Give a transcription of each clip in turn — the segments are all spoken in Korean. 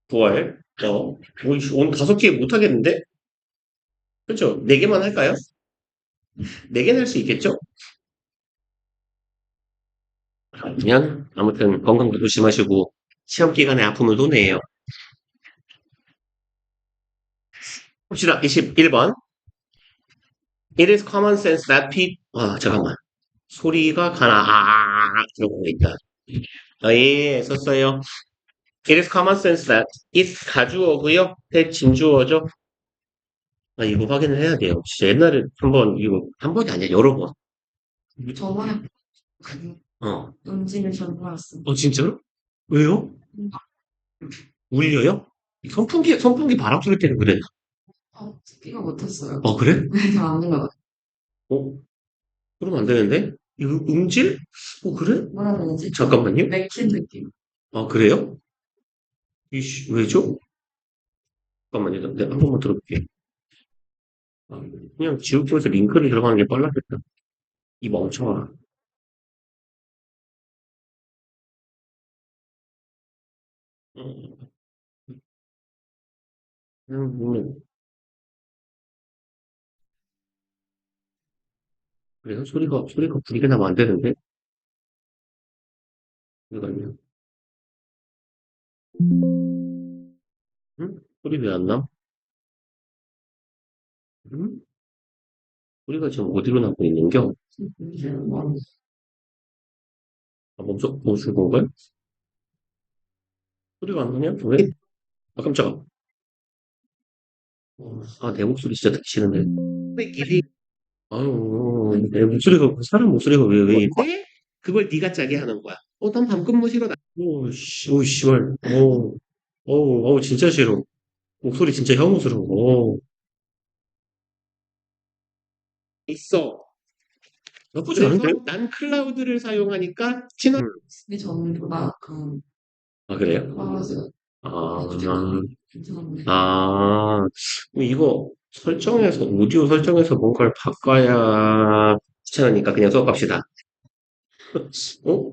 9월. 오늘 5개 못하겠는데? 그렇죠? 4개만 할까요? 4개는 할 수 있겠죠? 그러면 아무튼 건강 조심하시고 시험 기간에 아픔을 도내요. 봅시다. 21번. It is common sense that people, 잠깐만. 소리가 가나, 들어보고 있다. 예, 썼어요. It is common sense that is 가주어고요. that 진주어죠. 이거 확인을 해야 돼요. 진짜 옛날에 이거 한 번이 아니야, 여러 번. 저번에 그 어. 음질을 전파했어. 진짜로? 왜요? 울려요? 선풍기 바람 소리 때문에 그래. 듣기가 못했어요. 그래? 잘 안 들려요. 어? 그러면 안 되는데? 이거 음질? 그래? 뭐라 해야 되지? 잠깐만요. 맥힌 느낌. 그래요? 왜죠? 잠깐만요. 내가 한 번만 들어볼게요. 그냥 지우개에서 링크를 들어가는 게 빨랐겠다. 이 멍청아. 음, 음, 그래요? 소리가 부리게 나면 안 되는데? 잠깐만요. 소리 왜 안 나? 음? 소리가 지금 어디로 나고 있는겨? 멈춘 건가요? 소리가 안 나냐? 왜? 깜짝아. 내 목소리 진짜 듣기 싫은데. 내 목소리가, 사람 목소리가 왜 이래? 그걸 네가 짜게 하는 거야. 난 밤근무 싫어. 씨발. 진짜 싫어. 목소리 진짜 혐오스러워. 있어. 나쁘지 않은데? 난 클라우드를 사용하니까 근데 저는 보다 그래요? 맞아요. 아, 괜찮은데. 이거 오디오 설정에서 뭔가를 바꿔야 귀찮으니까 그냥 써갑시다. 어?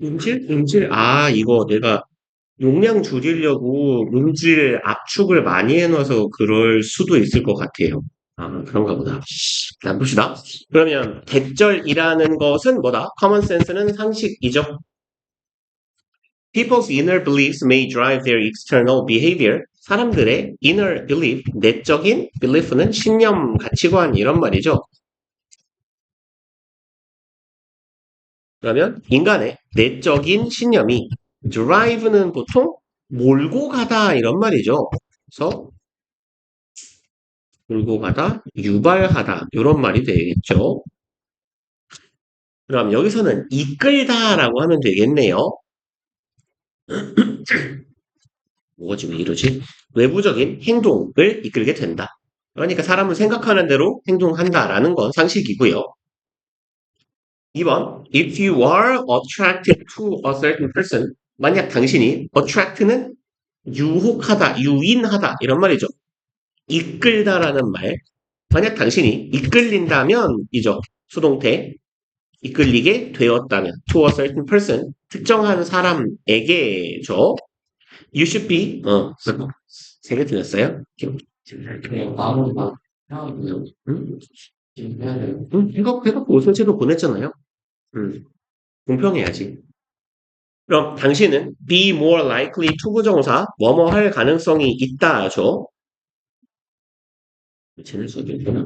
음질? 이거 내가 용량 줄이려고 음질 압축을 많이 해놔서 그럴 수도 있을 것 같아요. 그런가 보다. 자, 봅시다. 그러면 대절이라는 것은 뭐다? common sense는 상식이죠. People's inner beliefs may drive their external behavior. 사람들의 inner belief, 내적인 belief는 신념, 가치관 이런 말이죠. 그러면 인간의 내적인 신념이 drive는 보통 몰고 가다 이런 말이죠. 그래서 몰고 가다, 유발하다 이런 말이 되겠죠. 그럼 여기서는 이끌다라고 하면 되겠네요. 뭐지 왜 이러지? 외부적인 행동을 이끌게 된다. 그러니까 사람은 생각하는 대로 행동한다라는 건 상식이고요. 2번, if you are attracted to a certain person, 만약 당신이 attract는 유혹하다, 유인하다 이런 말이죠. 이끌다라는 말. 만약 당신이 이끌린다면 이죠. 수동태. 이끌리게 되었다면 to a certain person 특정한 사람에게죠. You should be 3개 들렸어요? 마음으로 응? 해갖고 오선체로 보냈잖아요. 공평해야지. 그럼 당신은 be more likely to 부정사 뭐뭐 할 가능성이 있다죠. 쟤는 써야되나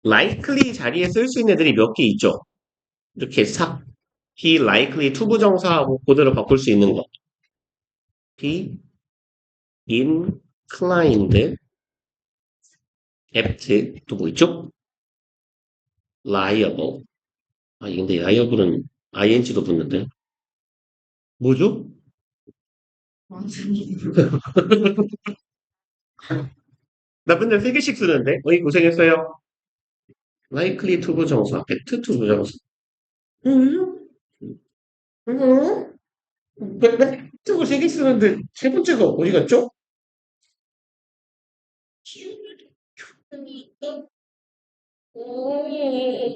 likely 자리에 쓸 수 있는 애들이 몇 개 있죠. 이렇게 be likely to 부정사하고 그대로 바꿀 수 있는 거. be inclined apt 또 뭐 있죠? liable. 근데 liable은 ing도 붙는데. 뭐죠? 나 맨날 3개씩 쓰는데? 고생했어요. likely to 부정사, apt to 부정사. 음? 음? 맨날 저거 3개 쓰는데 세 번째가 어디 갔죠?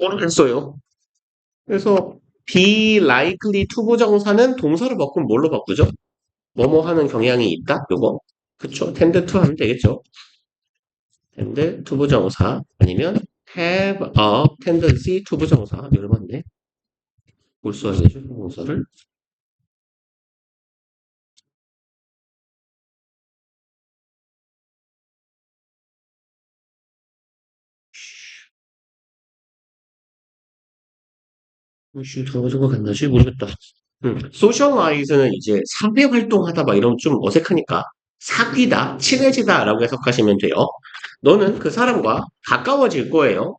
모르겠어요. 그래서 be likely to 부정사는 동사로 바꾸면 뭘로 바꾸죠? 뭐뭐 하는 경향이 있다? 요거. 그쵸? tend to 하면 되겠죠? tend to 부정사 아니면 have a tendency to 부정사 이런 건데 볼 수 있는 부정사를 혹시 들어보신 것 같나지? 모르겠다. socialize는 이제 사회 활동하다 막 이러면 좀 어색하니까 사귀다, 친해지다라고 해석하시면 돼요. 너는 그 사람과 가까워질 거예요.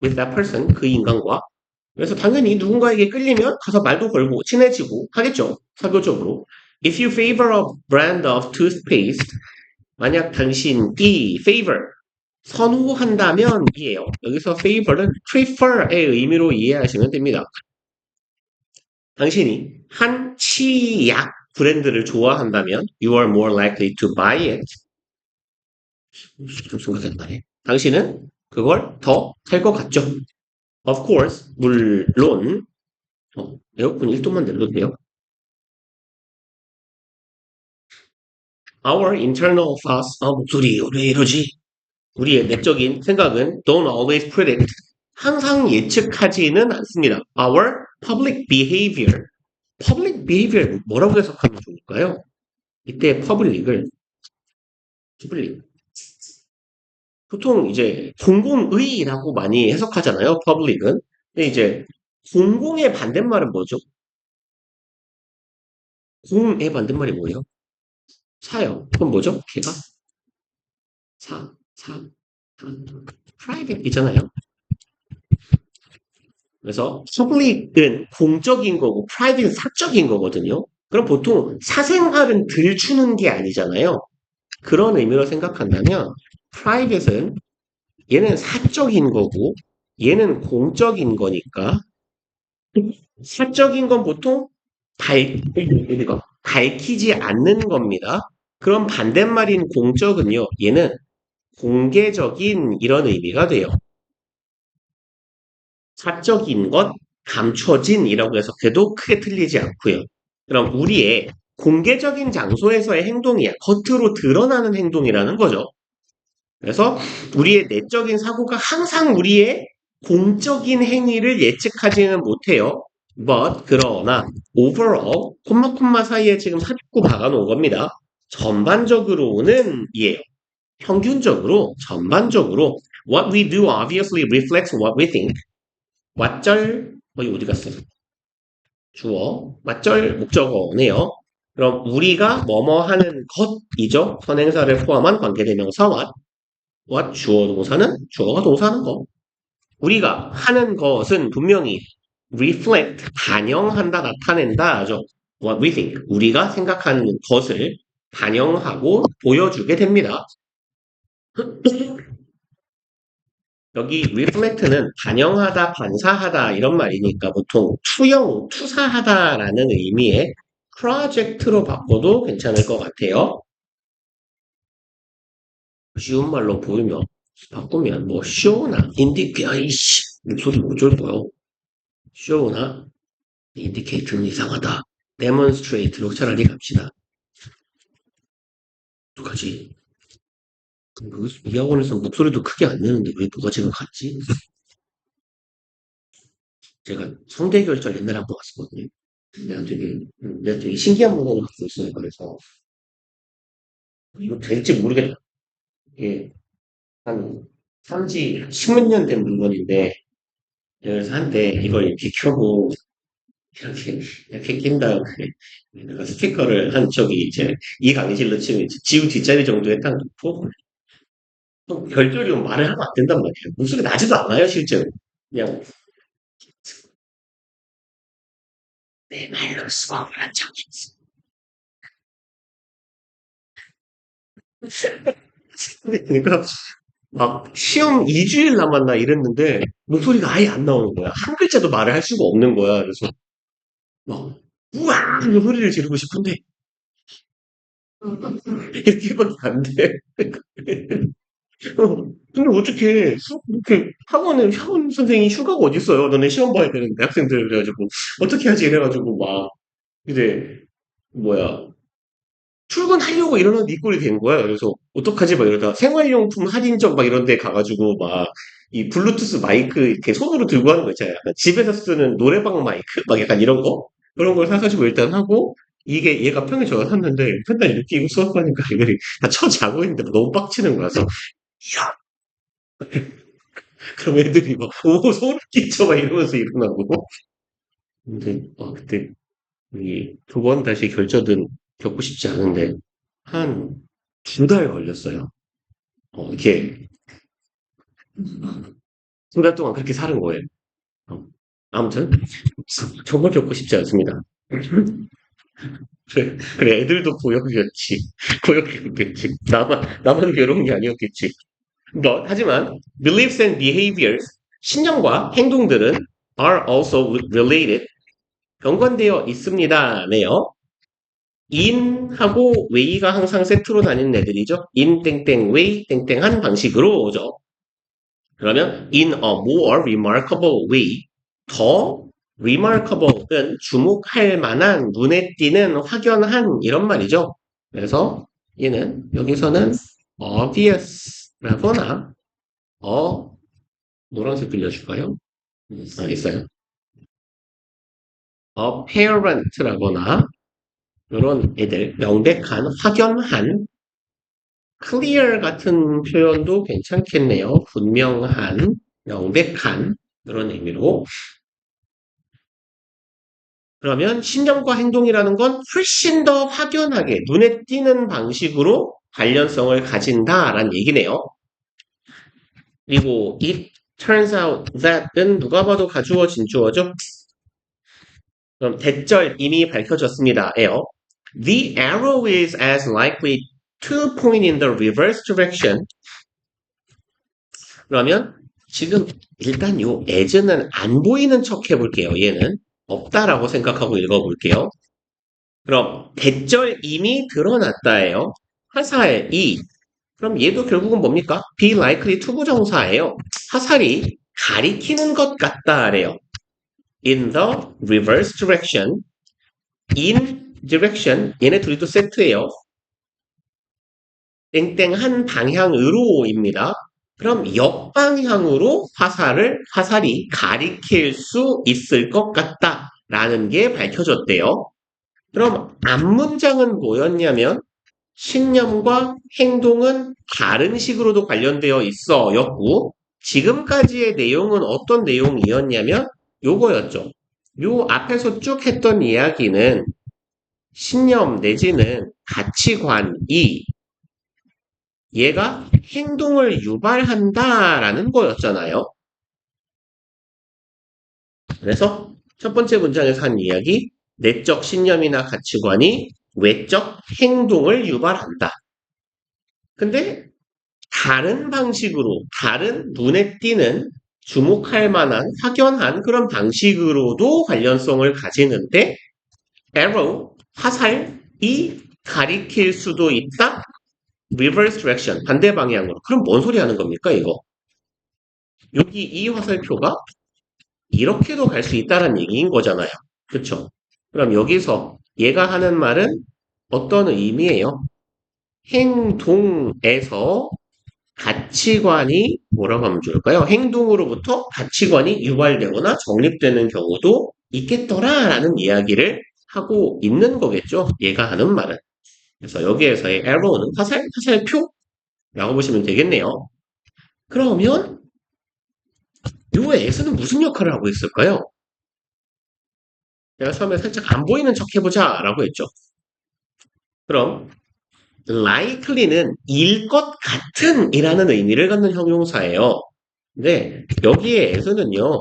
with that person, 그 인간과. 그래서 당연히 누군가에게 끌리면 가서 말도 걸고 친해지고 하겠죠. 사교적으로. If you favor a brand of toothpaste, 만약 당신이 favor, 선호한다면 이에요. 여기서 favor는 prefer의 의미로 이해하시면 됩니다. 당신이 한 치약 브랜드를 좋아한다면 you are more likely to buy it. 좀 생각했나요? 당신은 그걸 더 살 것 같죠? Of course, 물론 에어컨 1도만 내려도 돼요? Our internal thoughts, 목소리 왜 이러지? 우리의 내적인 생각은 don't always predict, 항상 예측하지는 않습니다. Our public behavior, public behavior 뭐라고 해석하면 좋을까요? 이때 public, 보통 이제 공공의라고 많이 해석하잖아요. public은. 근데 이제 공공의 반대말은 뭐죠? 공의 반대말이 뭐예요? 사요. 그럼 뭐죠? 걔가 사, 사, private이잖아요. 그래서 public은 공적인 거고 private는 사적인 거거든요. 그럼 보통 사생활은 들추는 게 아니잖아요. 그런 의미로 생각한다면 private은 얘는 사적인 거고 얘는 공적인 거니까 사적인 건 보통 밝히지 않는 겁니다. 그럼 반대말인 공적은요. 얘는 공개적인 이런 의미가 돼요. 사적인 것, 감춰진이라고 해석해도 크게 틀리지 않고요. 그럼 우리의 공개적인 장소에서의 행동이야. 겉으로 드러나는 행동이라는 거죠. 그래서 우리의 내적인 사고가 항상 우리의 공적인 행위를 예측하지는 못해요. But 그러나 overall 콤마 사이에 지금 삽입구 박아놓은 겁니다. 전반적으로는 이에요. 평균적으로 전반적으로 what we do obviously reflects what we think. 왓절 거기 어디 갔어? 주어 왓절 목적어네요. 그럼 우리가 뭐뭐 하는 것이죠. 선행사를 포함한 관계대명사 what 주어 동사는 주어가 동사하는 거. 우리가 하는 것은 분명히 reflect 반영한다 나타낸다죠. What we think 우리가 생각하는 것을 반영하고 보여주게 됩니다. 여기 reflect는 반영하다, 반사하다 이런 말이니까 보통 투사하다라는 의미의 project로 바꿔도 괜찮을 것 같아요. 쉬운 말로 보이면 바꾸면 뭐 show나 indicate 목소리 어쩔 거요. show나 indicate는 이상하다. demonstrate로 차라리 갑시다. 어떡하지? 이 학원에서 목소리도 크게 안 내는데 왜 누가 지금 갔지? 제가 성대결절 옛날에 한번 왔었거든요. 내가 되게 신기한 문헌을 갖고 있어요. 그래서 이거 될지 모르겠다. 이게 한 산지 10몇 년 된 물건인데 그래서 한때 이걸 이렇게 켜고 이렇게 낀 다음에 내가 스피커를 한 쪽이 이제 이 강의실로 치면 이제 지우 뒷자리 정도에 딱 놓고 또 별도로 말을 하면 안 된단 말이에요. 목소리 나지도 않아요, 실제로. 그냥 내 말로 수업을 한 적이 있어. 그러니까 막 시험 2주일 남았나 이랬는데 목소리가 아예 안 나오는 거야. 한 글자도 말을 할 수가 없는 거야. 그래서 막 우와 하고 소리를 지르고 싶은데 이렇게밖에 안 돼. 근데 어떻게 이렇게 학원 선생이 휴가가 어디 있어요? 너네 시험 봐야 되는데 학생들 그래가지고 어떻게 하지 이래가지고 막 이제 뭐야 출근하려고 일어나는데 이 꼴이 된 거야. 그래서 어떡하지? 막 이러다가 생활용품 할인점 막 이런 데 가가지고 막 이 블루투스 마이크 이렇게 손으로 들고 하는 거 있잖아요. 약간 집에서 쓰는 노래방 마이크 막 약간 이런 거 그런 걸 사가지고 일단 하고 이게 얘가 평일 전화 샀는데 맨날 이렇게 이거 수업하니까 애들이 다 쳐자고 있는데 너무 빡치는 거라서 야 그럼 애들이 막 오 소름 끼쳐 막 이러면서 일어나고 근데 그때 이 두 번 다시 결절은 겪고 싶지 않은데 한 두 달 걸렸어요. 이렇게 두 달 동안 그렇게 사는 거예요. 어, 아무튼 정말 겪고 싶지 않습니다. 그래 애들도 고역이었지. 고역이었겠지. 나만 괴로운 게 아니었겠지. 하지만 beliefs and behaviors 신념과 행동들은 are also related 연관되어 있습니다네요. in하고 way가 항상 세트로 다니는 애들이죠. in 땡땡 way 땡땡한 방식으로 오죠. 그러면 in a more remarkable way 더 remarkable은 주목할 만한 눈에 띄는 확연한 이런 말이죠. 그래서 얘는 여기서는 obvious라거나 노란색 빌려줄까요? 있어요. apparent라거나 이런 애들 명백한 확연한 clear 같은 표현도 괜찮겠네요. 분명한 명백한 이런 의미로 그러면 신념과 행동이라는 건 훨씬 더 확연하게 눈에 띄는 방식으로 관련성을 가진다라는 얘기네요. 그리고 it turns out that은 누가 봐도 가주어 진주어죠. 그럼 대절 이미 밝혀졌습니다예요. The arrow is as likely to point in the reverse direction. 그러면 지금 일단 요 as는 안 보이는 척 해볼게요. 얘는 없다라고 생각하고 읽어볼게요. 그럼 대절 이미 드러났다예요. 화살 이. 그럼 얘도 결국은 뭡니까? be likely to 부정사예요. 화살이 가리키는 것 같다래요. in the reverse direction. in direction. 얘네 둘이 또 세트예요. 땡땡한 방향으로입니다. 그럼 역방향으로 화살이 가리킬 수 있을 것 같다라는 게 밝혀졌대요. 그럼 앞문장은 뭐였냐면 신념과 행동은 다른 식으로도 관련되어 있어 였고 지금까지의 내용은 어떤 내용이었냐면 요거였죠. 요 앞에서 쭉 했던 이야기는 신념 내지는 가치관이 얘가 행동을 유발한다라는 거였잖아요. 그래서 첫 번째 문장에서 한 이야기 내적 신념이나 가치관이 외적 행동을 유발한다. 근데 다른 방식으로, 다른 눈에 띄는 주목할 만한 확연한 그런 방식으로도 관련성을 가지는데 arrow, 화살이 가리킬 수도 있다. reverse direction, 반대 방향으로. 그럼 뭔 소리 하는 겁니까, 이거? 여기 이 화살표가 이렇게도 갈 수 있다는 얘기인 거잖아요. 그쵸? 그럼 여기서 얘가 하는 말은 어떤 의미예요? 행동에서 가치관이 뭐라고 하면 좋을까요? 행동으로부터 가치관이 유발되거나 정립되는 경우도 있겠더라라는 이야기를 하고 있는 거겠죠. 얘가 하는 말은. 그래서 여기에서의 arrow는 화살표라고 보시면 되겠네요. 그러면 요 as는 무슨 역할을 하고 있을까요? 내가 처음에 살짝 안 보이는 척 해보자 라고 했죠. 그럼 likely는 일 것 같은 이라는 의미를 갖는 형용사예요. 근데 여기에 as는요.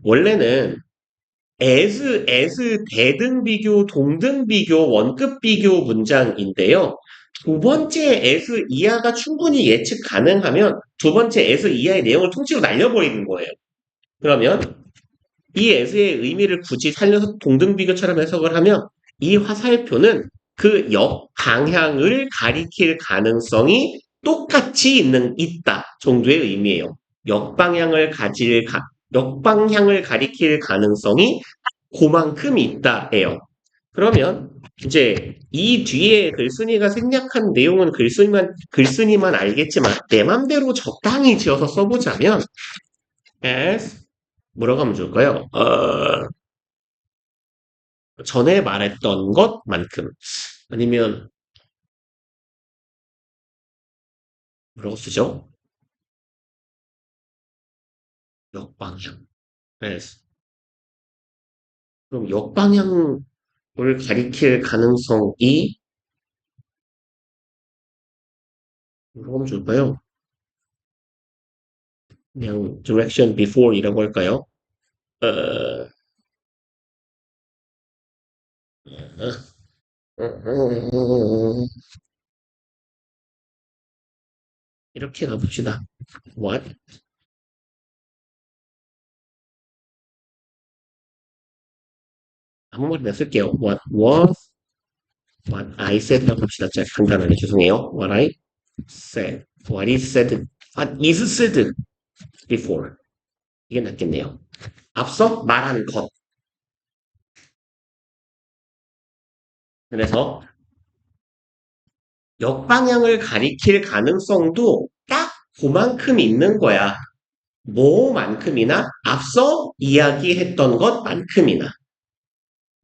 원래는 as 대등비교, 동등비교, 원급비교 문장인데요. 두 번째 as 이하가 충분히 예측 가능하면 두 번째 as 이하의 내용을 통째로 날려버리는 거예요. 그러면 이 as의 의미를 굳이 살려서 동등비교처럼 해석을 하면 이 화살표는 그 역방향을 가리킬 가능성이 똑같이 있다 정도의 의미예요. 역방향을 가리킬 가능성이 그만큼 있다예요. 그러면 이제 이 뒤에 글쓴이가 생략한 내용은 글쓴이만 알겠지만 내 맘대로 적당히 지어서 써보자면 as 뭐라고 하면 좋을까요? 전에 말했던 것만큼 아니면 뭐라고 쓰죠? 역방향. as 그럼 역방향을 가리킬 가능성이 뭐라고 하면 좋을까요? 그냥 direction before이라고 할까요? 어, 이렇게 가봅시다. What? 아무 말이나 쓸게요. What I said 해봅시다. 자, 간단하게 죄송해요. What I said. What is said. What is said before. 이게 낫겠네요. 앞서 말한 것. 그래서 역방향을 가리킬 가능성도 딱 그만큼 있는 거야. 뭐만큼이나 앞서 이야기했던 것만큼이나.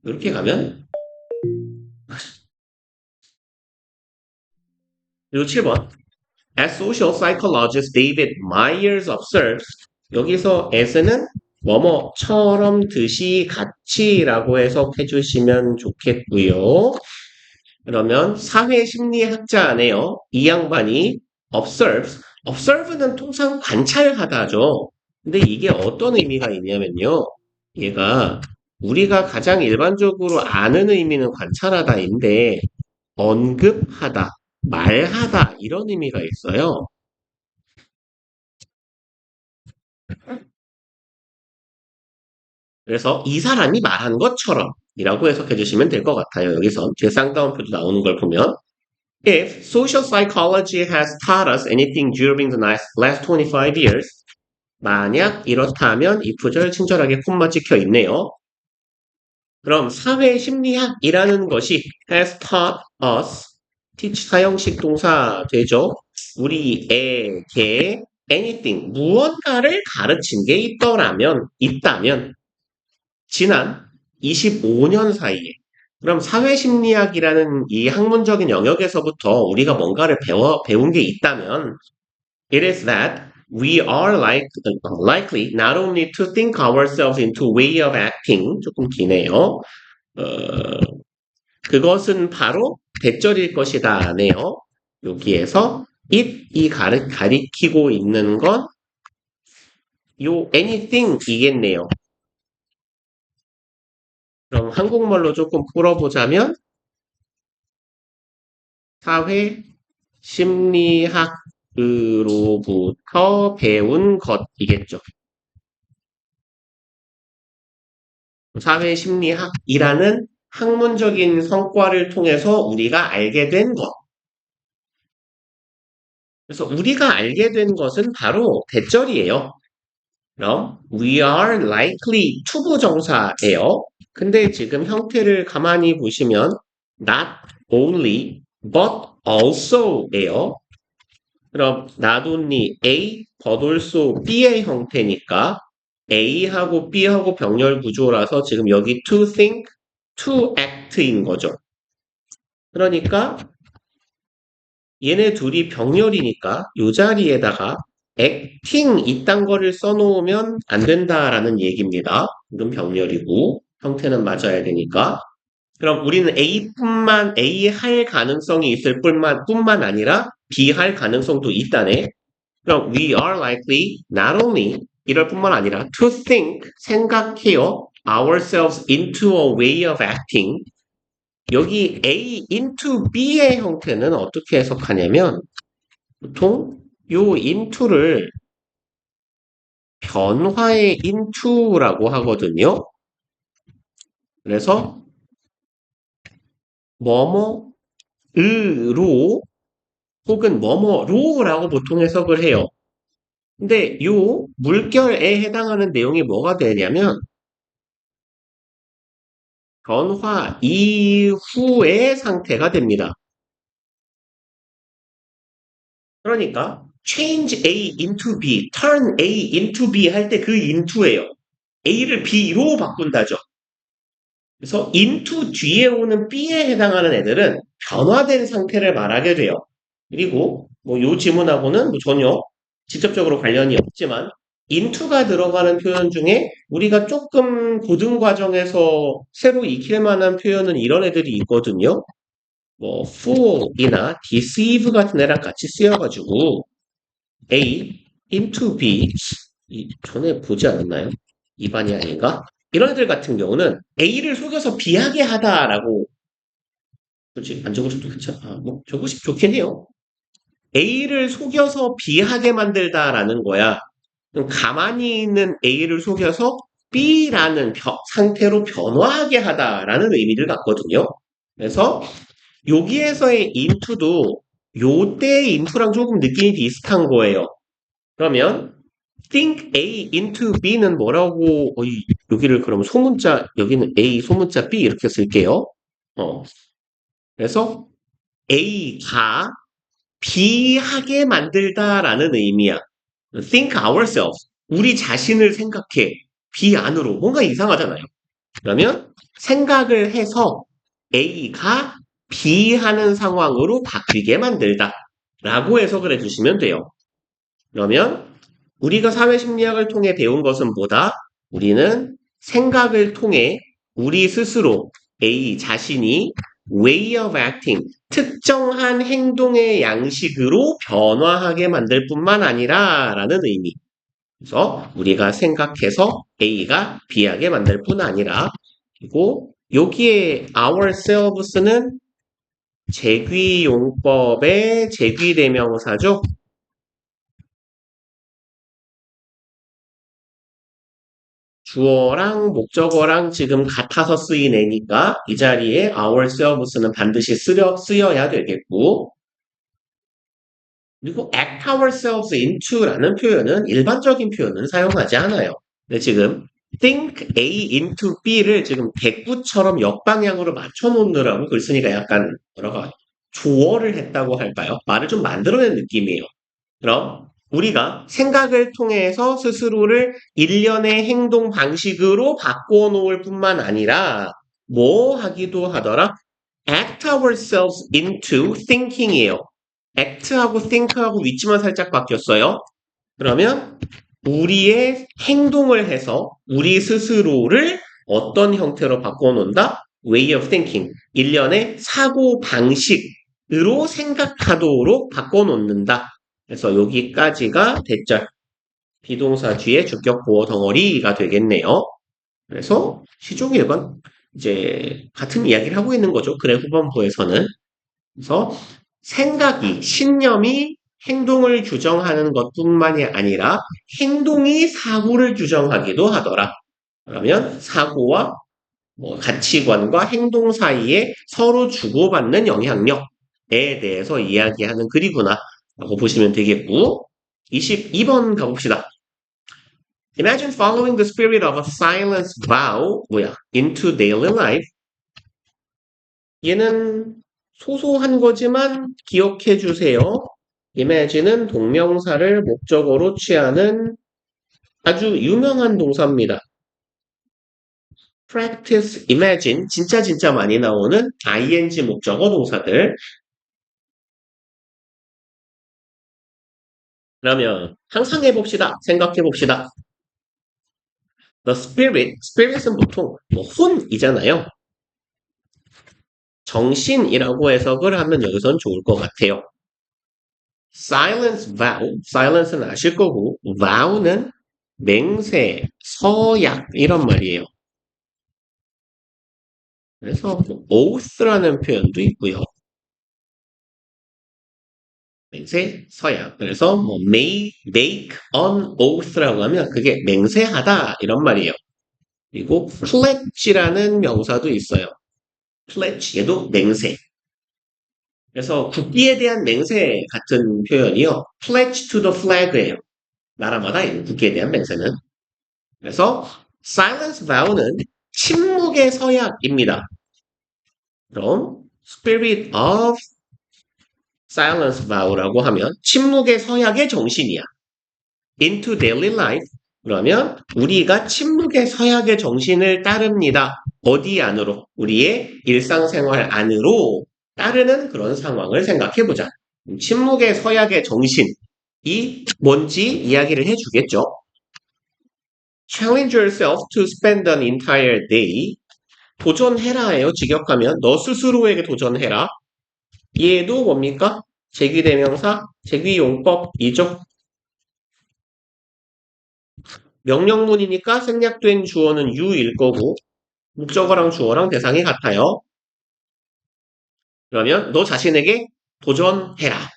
이렇게 가면 그리고 7번. As social psychologist David Myers observes, 여기서 as는 뭐뭐처럼 듯이 같이라고 해석해 주시면 좋겠고요. 그러면 사회심리학자네요. 이 양반이 observe는 통상 관찰하다죠. 근데 이게 어떤 의미가 있냐면요. 얘가 우리가 가장 일반적으로 아는 의미는 관찰하다인데 언급하다, 말하다 이런 의미가 있어요. 그래서 이 사람이 말한 것처럼 이라고 해석해 주시면 될 것 같아요. 여기서 제 쌍따옴표도 나오는 걸 보면 If social psychology has taught us anything during the last 25 years 만약 이렇다면 이 구절 친절하게 콤마 찍혀 있네요. 그럼 사회심리학이라는 것이 has taught us teach 사형식 동사 되죠. 우리에게 anything 무언가를 가르친 게 있다면 지난 25년 사이에 그럼 사회심리학이라는 이 학문적인 영역에서부터 우리가 뭔가를 배운 게 있다면 it is that we are likely not only to think ourselves into way of acting 조금 기네요. 그것은 바로 대절일 것이다 네요. 여기에서 it이 가리키고 있는 건 요 anything이겠네요. 그럼 한국말로 조금 풀어보자면 사회 심리학으로부터 배운 것이겠죠. 사회 심리학이라는 학문적인 성과를 통해서 우리가 알게 된 것. 그래서 우리가 알게 된 것은 바로 대절이에요. 그럼 we are likely 투부정사예요. 근데 지금 형태를 가만히 보시면 not only but also예요. 그럼 not only A but also B의 형태니까 A하고 B하고 병렬 구조라서 지금 여기 to think, to act인 거죠. 그러니까 얘네 둘이 병렬이니까 이 자리에다가 acting 이딴 거를 써놓으면 안 된다라는 얘기입니다. 이건 병렬이고 형태는 맞아야 되니까. 그럼 우리는 A 할 가능성이 있을 뿐만 아니라 B 할 가능성도 있다네. 그럼 we are likely not only 이럴 뿐만 아니라 to think 생각해요 ourselves into a way of acting 여기 A into B의 형태는 어떻게 해석하냐면 보통 요 into를 변화의 into라고 하거든요. 그래서 뭐뭐으로 혹은 뭐뭐로라고 보통 해석을 해요. 근데 요 물결에 해당하는 내용이 뭐가 되냐면 변화 이후의 상태가 됩니다. 그러니까 change A into B, turn A into B 할 때 그 into예요. A를 B로 바꾼다죠. 그래서 into 뒤에 오는 B에 해당하는 애들은 변화된 상태를 말하게 돼요. 그리고 뭐 요 지문하고는 뭐 전혀 직접적으로 관련이 없지만 into가 들어가는 표현 중에 우리가 조금 고등 과정에서 새로 익힐 만한 표현은 이런 애들이 있거든요. 뭐 fool이나 deceive 같은 애랑 같이 쓰여가지고 A into B 전에 보지 않았나요? 이반이 아닌가? 이런 애들 같은 경우는 A를 속여서 B하게 하다라고 그렇지 안 적으셔도 괜찮아. 뭐 적으시 좋긴 해요. A를 속여서 B하게 만들다라는 거야. 그럼 가만히 있는 A를 속여서 B라는 상태로 변화하게 하다라는 의미를 갖거든요. 그래서 여기에서의 into도 요때의 into랑 조금 느낌이 비슷한 거예요. 그러면 think A into B는 뭐라고 여기를 그럼 소문자 여기는 A 소문자 B 이렇게 쓸게요. 그래서 A가 B하게 만들다라는 의미야. think ourselves 우리 자신을 생각해 B 안으로 뭔가 이상하잖아요. 그러면 생각을 해서 A가 B 하는 상황으로 바뀌게 만들다 라고 해석을 해주시면 돼요. 그러면 우리가 사회심리학을 통해 배운 것은 뭐다? 우리는 생각을 통해 우리 스스로 A 자신이 way of acting, 특정한 행동의 양식으로 변화하게 만들 뿐만 아니라 라는 의미. 그래서 우리가 생각해서 A가 B하게 만들 뿐 아니라 그리고 여기에 ourselves는 제귀용법의 제귀대명사죠. 주어랑 목적어랑 지금 같아서 쓰인 애니까 이 자리에 ourselves는 반드시 쓰여야 되겠고 그리고 act ourselves into라는 표현은 일반적인 표현은 사용하지 않아요. 근데 지금 think A into B를 지금 대꾸처럼 역방향으로 맞춰놓느라고 글 쓰니까 약간 뭐라고 조어를 했다고 할까요? 말을 좀 만들어낸 느낌이에요. 그럼 우리가 생각을 통해서 스스로를 일련의 행동 방식으로 바꿔 놓을 뿐만 아니라 뭐 하기도 하더라? act ourselves into thinking이에요. act하고 think하고 위치만 살짝 바뀌었어요. 그러면 우리의 행동을 해서 우리 스스로를 어떤 형태로 바꿔놓는다? way of thinking. 일련의 사고 방식으로 생각하도록 바꿔놓는다. 그래서 여기까지가 대절. 비동사 뒤에 주격 보어 덩어리가 되겠네요. 그래서 시종 일관 이제 같은 이야기를 하고 있는 거죠. 글의 후반부에서는. 그래서 생각이, 신념이 행동을 규정하는 것뿐만이 아니라 행동이 사고를 규정하기도 하더라. 그러면 사고와 가치관과 행동 사이에 서로 주고받는 영향력에 대해서 이야기하는 글이구나 라고 보시면 되겠고 22번 가봅시다. Imagine following the spirit of a silence vow into daily life. 얘는 소소한 거지만 기억해 주세요. imagine은 동명사를 목적어로 취하는 아주 유명한 동사입니다. practice, imagine 진짜 많이 나오는 ing 목적어 동사들. 그러면 항상 해봅시다. 생각해봅시다. The spirit은 보통 혼이잖아요. 정신이라고 해석을 하면 여기선 좋을 것 같아요. silence는 아실 거고 vow는 맹세, 서약 이런 말이에요. 그래서 oath라는 표현도 있고요. 맹세, 서약. 그래서 make an oath라고 하면 그게 맹세하다 이런 말이에요. 그리고 pledge라는 명사도 있어요. pledge 얘도 맹세. 그래서 국기에 대한 맹세 같은 표현이요. pledge to the flag예요. 나라마다 국기에 대한 맹세는. 그래서 silence vow는 침묵의 서약입니다. 그럼 spirit of silence vow라고 하면 침묵의 서약의 정신이야. into daily life 그러면 우리가 침묵의 서약의 정신을 따릅니다. 어디 안으로? 우리의 일상생활 안으로 따르는 그런 상황을 생각해보자. 침묵의 서약의 정신이 뭔지 이야기를 해주겠죠. Challenge yourself to spend an entire day. 도전해라예요. 직역하면 너 스스로에게 도전해라. 얘도 뭡니까? 제귀대명사, 제귀용법이죠. 명령문이니까 생략된 주어는 you일 거고 목적어랑 주어랑 대상이 같아요. 그러면 너 자신에게 도전해라.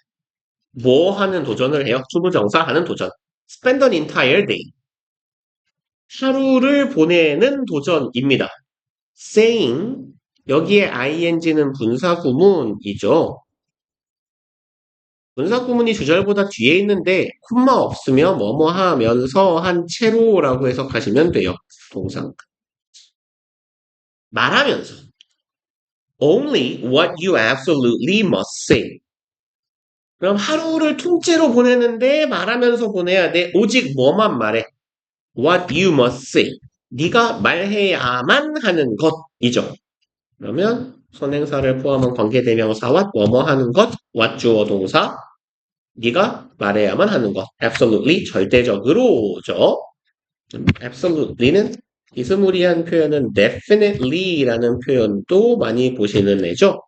뭐 하는 도전을 해요? 주부정사 하는 도전. Spend an entire day. 하루를 보내는 도전입니다. saying 여기에 ing는 분사구문이죠. 분사구문이 주절보다 뒤에 있는데 콤마 없으면 뭐뭐 하면서 한 채로라고 해석하시면 돼요. 동상. 말하면서 only what you absolutely must say. 그럼 하루를 통째로 보내는데 말하면서 보내야 돼. 오직 뭐만 말해? What you must say. 네가 말해야만 하는 것이죠. 그러면 선행사를 포함한 관계대명사와 뭐뭐 하는 것, what 주어 동사, 네가 말해야만 하는 것. absolutely, 절대적으로죠. absolutely는 비스무리한 표현은 definitely라는 표현도 많이 보시는 애죠.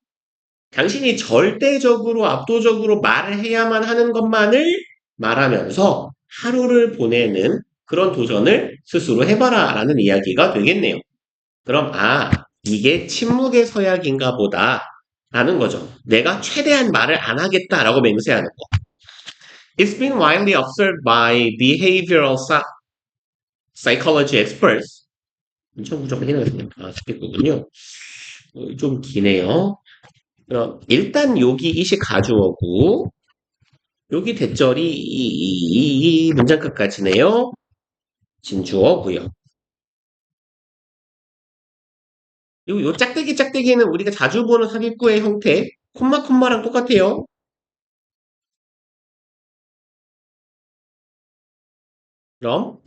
당신이 절대적으로 압도적으로 말을 해야만 하는 것만을 말하면서 하루를 보내는 그런 도전을 스스로 해봐라 라는 이야기가 되겠네요. 그럼 이게 침묵의 서약인가 보다 라는 거죠. 내가 최대한 말을 안 하겠다라고 맹세하는 거. It's been widely observed by behavioral psychology experts. 무조건 해놔야겠네요. 스피커군요. 좀 기네요. 그럼 일단 여기 이시 가주어고 여기 대절이 이 문장 끝까지네요. 진주어고요. 그리고 요 짝대기는 우리가 자주 보는 삽입구의 형태 콤마랑 똑같아요. 그럼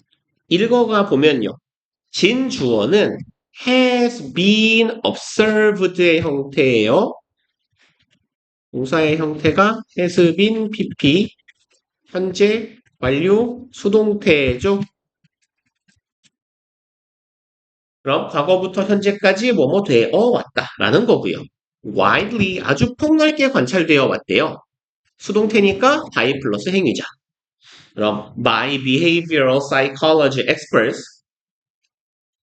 읽어가 보면요. 진주어는 has been observed의 형태예요. 동사의 형태가 has been pp 현재 완료 수동태죠. 그럼 과거부터 현재까지 뭐뭐 되어 왔다라는 거고요. widely 아주 폭넓게 관찰되어 왔대요. 수동태니까 by 플러스 행위자. 그럼 by behavioral psychology experts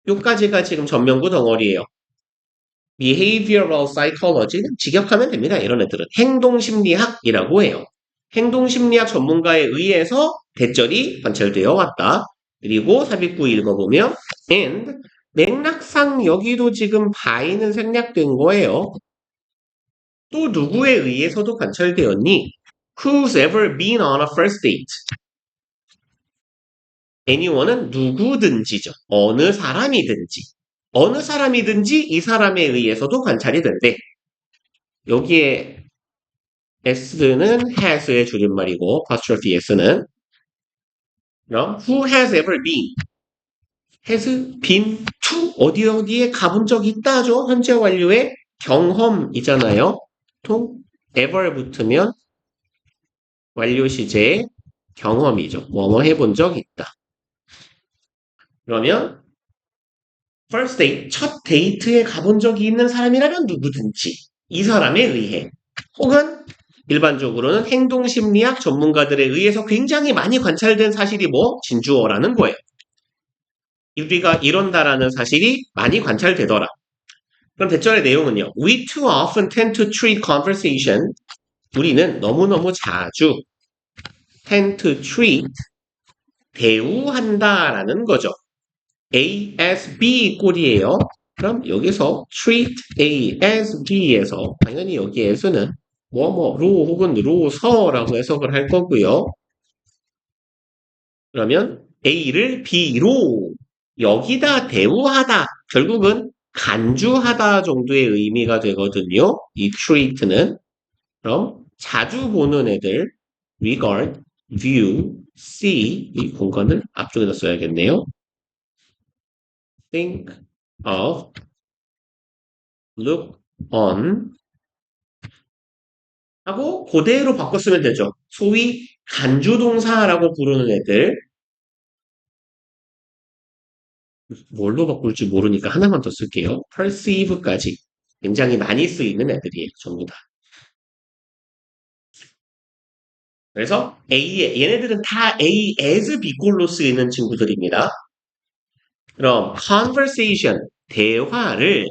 요까지가 지금 전면구 덩어리예요. behavioral psychology는 직역하면 됩니다. 이런 애들은 행동심리학이라고 해요. 행동심리학 전문가에 의해서 대절이 관찰되어 왔다. 그리고 삽입구 읽어보면 and 맥락상 여기도 지금 by는 생략된 거예요. 또 누구에 의해서도 관찰되었니? Who's ever been on a first date? anyone은 누구든지죠. 어느 사람이든지. 어느 사람이든지 이 사람에 의해서도 관찰이 된대. 여기에 S는 has의 줄임말이고 apostrophe S는 그럼 who has ever been? has been to 어디에 가본 적 있다죠. 현재 완료의 경험이잖아요. 통 ever 붙으면 완료 시제의 경험이죠. 뭐뭐 해본 적 있다. 그러면 first date, 첫 데이트에 가본 적이 있는 사람이라면 누구든지 이 사람에 의해 혹은 일반적으로는 행동심리학 전문가들에 의해서 굉장히 많이 관찰된 사실이 진주어라는 거예요. 우리가 이런다라는 사실이 많이 관찰되더라. 그럼 대절의 내용은요. We too often tend to treat conversation. 우리는 너무너무 자주 tend to treat 대우한다라는 거죠. A as B 꼴이에요. 그럼 여기서 treat A as B에서 당연히 여기에서는 뭐뭐로 혹은 로서라고 해석을 할 거고요. 그러면 A를 B로 여기다 대우하다 결국은 간주하다 정도의 의미가 되거든요. 이 treat는. 그럼 자주 보는 애들 regard, view, see 이 공간을 앞쪽에다 써야겠네요. think of, look on 하고 그대로 바꿔 쓰면 되죠. 소위 간주동사라고 부르는 애들 뭘로 바꿀지 모르니까 하나만 더 쓸게요. perceive까지 굉장히 많이 쓰이는 애들이에요. 전부 다. 그래서 얘네들은 다 A as B꼴로 쓰이는 친구들입니다. 그럼 conversation, 대화를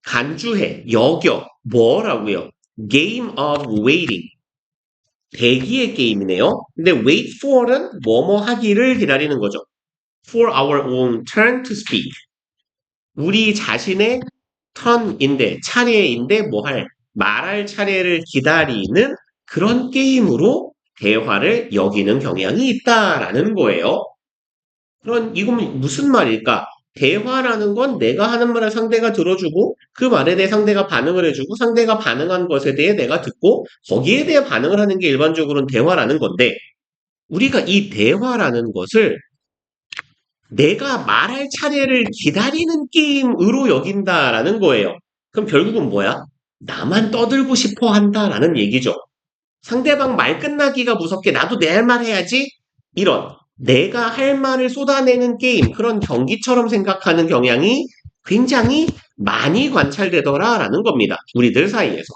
간주해, 여겨, 뭐라고요? game of waiting, 대기의 게임이네요. 근데 wait for는 뭐뭐 하기를 기다리는 거죠. for our own turn to speak. 우리 자신의 턴인데, 차례인데 말할 차례를 기다리는 그런 게임으로 대화를 여기는 경향이 있다라는 거예요. 이건 무슨 말일까? 대화라는 건 내가 하는 말을 상대가 들어주고 그 말에 대해 상대가 반응을 해주고 상대가 반응한 것에 대해 내가 듣고 거기에 대해 반응을 하는 게 일반적으로는 대화라는 건데 우리가 이 대화라는 것을 내가 말할 차례를 기다리는 게임으로 여긴다라는 거예요. 그럼 결국은 뭐야? 나만 떠들고 싶어 한다라는 얘기죠. 상대방 말 끝나기가 무섭게 나도 내 할 말 해야지? 이런 내가 할 말을 쏟아내는 게임, 그런 경기처럼 생각하는 경향이 굉장히 많이 관찰되더라라는 겁니다. 우리들 사이에서.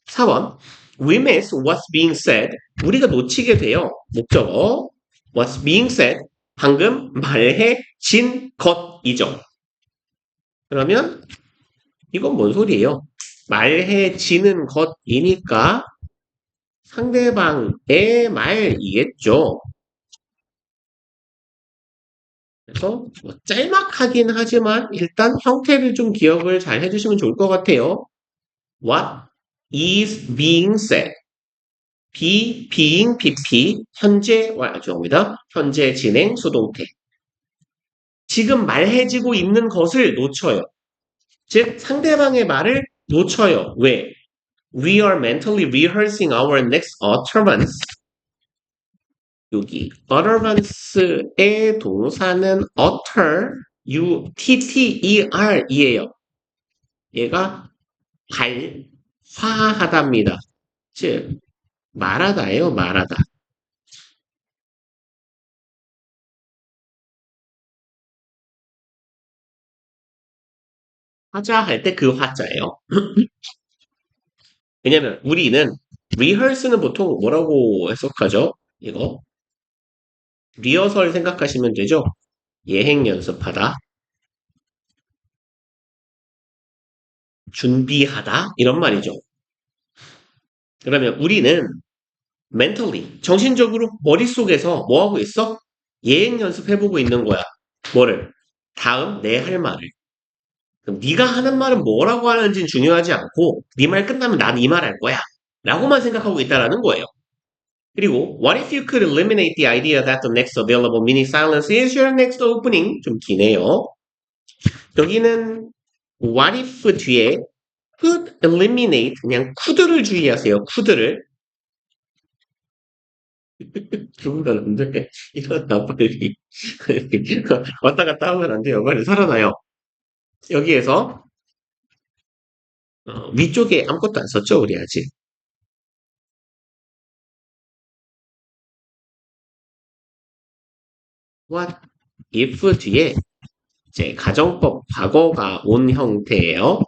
4번. We miss what's being said. 우리가 놓치게 돼요. 목적어. What's being said. 방금 말해진 것이죠. 그러면 이건 뭔 소리예요? 말해지는 것이니까 상대방의 말이겠죠. 그래서 짤막하긴 하지만 일단 형태를 좀 기억을 잘 해주시면 좋을 것 같아요. What is being said? being, PP, 현재 완료입니다. 현재 진행 수동태. 지금 말해지고 있는 것을 놓쳐요. 즉 상대방의 말을 놓쳐요. 왜? We are mentally rehearsing our next utterance. 여기 utterance의 동사는 utter, U-T-T-E-R이에요. 얘가 발화하다입니다. 즉 말하다예요. 말하다. 하자 할 때 그 화자예요. 왜냐면 우리는 rehearse는 보통 뭐라고 해석하죠? 이거 리허설 생각하시면 되죠? 예행 연습하다, 준비하다 이런 말이죠. 그러면 우리는 mentally, 정신적으로 머릿속에서 뭐 하고 있어? 예행 연습해보고 있는 거야. 뭐를? 다음 내 할 말을. 그럼 네가 하는 말은 뭐라고 하는지는 중요하지 않고 네 말 끝나면 난 이 말 할 거야. 라고만 생각하고 있다라는 거예요. 그리고 what if you could eliminate the idea that the next available mini silence is your next opening? 좀 기네요. 여기는 what if 뒤에 could eliminate 그냥 could를 주의하세요. could를. 죽으면 안 돼. 일어나 빨리. 왔다 갔다 하면 안 돼요. 빨리 살아나요. 여기에서 위쪽에 아무것도 안 썼죠, 우리 아직. What if 뒤에 이제 가정법 과거가 온 형태예요.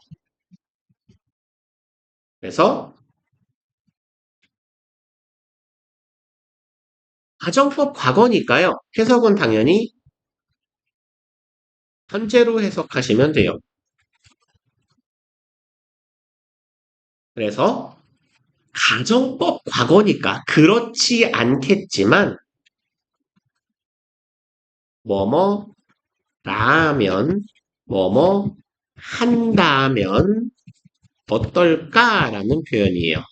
그래서 가정법 과거니까요. 해석은 당연히 현재로 해석하시면 돼요. 그래서 가정법 과거니까 그렇지 않겠지만 뭐뭐 라면 뭐뭐 한다면 어떨까라는 표현이에요.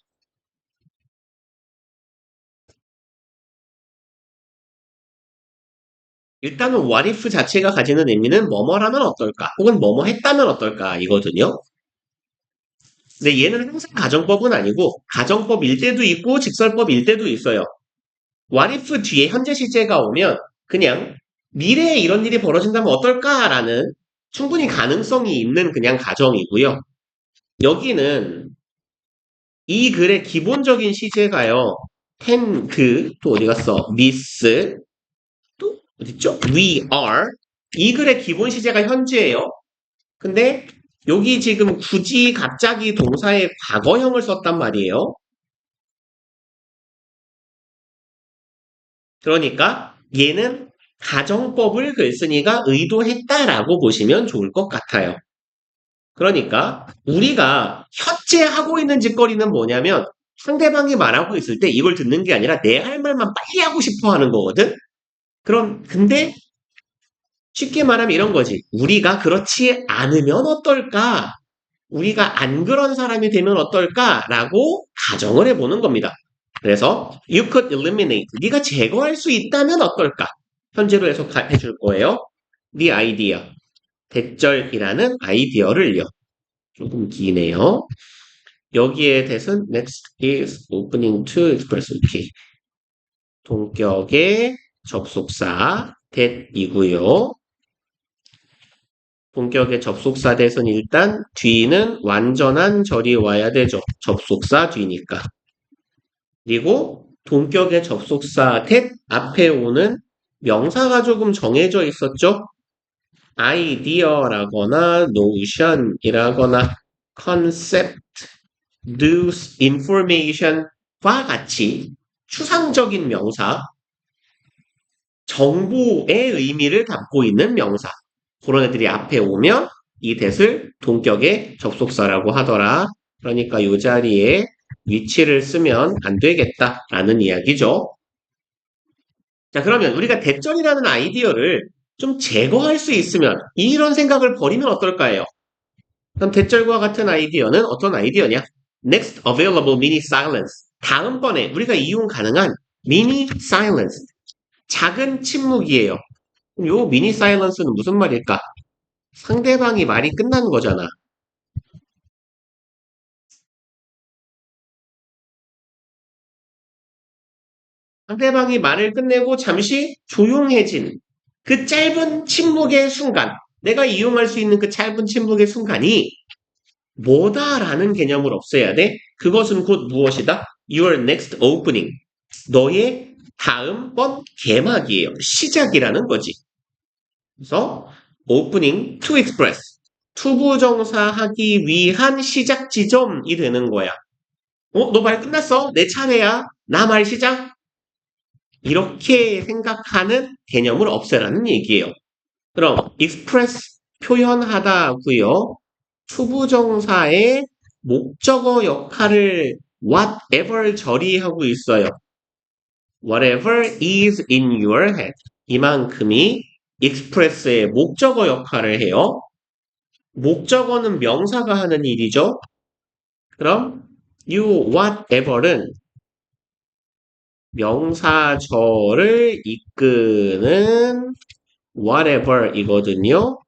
일단은 what if 자체가 가지는 의미는 뭐뭐라면 어떨까 혹은 뭐뭐 했다면 어떨까 이거든요. 근데 얘는 항상 가정법은 아니고 가정법일 때도 있고 직설법일 때도 있어요. what if 뒤에 현재 시제가 오면 그냥 미래에 이런 일이 벌어진다면 어떨까라는 충분히 가능성이 있는 그냥 가정이고요. 여기는 이 글의 기본적인 시제가요. 또 어디 갔어? miss, 또 어딨죠? we are. 이 글의 기본 시제가 현재예요. 근데 여기 지금 굳이 갑자기 동사의 과거형을 썼단 말이에요. 그러니까 얘는 가정법을 글쓴이가 의도했다라고 보시면 좋을 것 같아요. 그러니까 우리가 현재 하고 있는 짓거리는 뭐냐면 상대방이 말하고 있을 때 이걸 듣는 게 아니라 내 할 말만 빨리 하고 싶어 하는 거거든? 근데 쉽게 말하면 이런 거지. 우리가 그렇지 않으면 어떨까? 우리가 안 그런 사람이 되면 어떨까라고 가정을 해보는 겁니다. 그래서 you could eliminate. 네가 제거할 수 있다면 어떨까? 현재로 해석해 줄 거예요. the idea. 대절이라는 아이디어를요. 조금 기네요. 여기에 대해서는 next is opening to express OK. 동격의 접속사 that이고요. 본격의 접속사 대선 일단 뒤는 완전한 절이 와야 되죠. 접속사 뒤니까. 그리고 동격의 접속사 that 앞에 오는 명사가 조금 정해져 있었죠. 아이디어라거나 노션이라거나 concept, news, information과 같이 추상적인 명사, 정보의 의미를 담고 있는 명사. 그런 애들이 앞에 오면 이 that을 동격의 접속사라고 하더라. 그러니까 이 자리에 위치를 쓰면 안 되겠다라는 이야기죠. 자, 그러면 우리가 대절이라는 아이디어를 좀 제거할 수 있으면 이런 생각을 버리면 어떨까요? 그럼 대절과 같은 아이디어는 어떤 아이디어냐? Next available mini silence. 다음번에 우리가 이용 가능한 mini silence. 작은 침묵이에요. 그럼 요 mini silence는 무슨 말일까? 상대방이 말이 끝난 거잖아. 상대방이 말을 끝내고 잠시 조용해진 그 짧은 침묵의 순간, 내가 이용할 수 있는 그 짧은 침묵의 순간이 뭐다라는 개념을 없애야 돼. 그것은 곧 무엇이다? Your next opening. 너의 다음번 개막이에요. 시작이라는 거지. 그래서 opening to express. 투부정사 하기 위한 시작 지점이 되는 거야. 너 말 끝났어? 내 차례야. 나 말 시작? 이렇게 생각하는 개념을 없애라는 얘기예요. 그럼 express 표현하다고요. 투부정사의 목적어 역할을 whatever 처리하고 있어요. Whatever is in your head. 이만큼이 express의 목적어 역할을 해요. 목적어는 명사가 하는 일이죠. 그럼 you whatever는 명사절을 이끄는 whatever이거든요.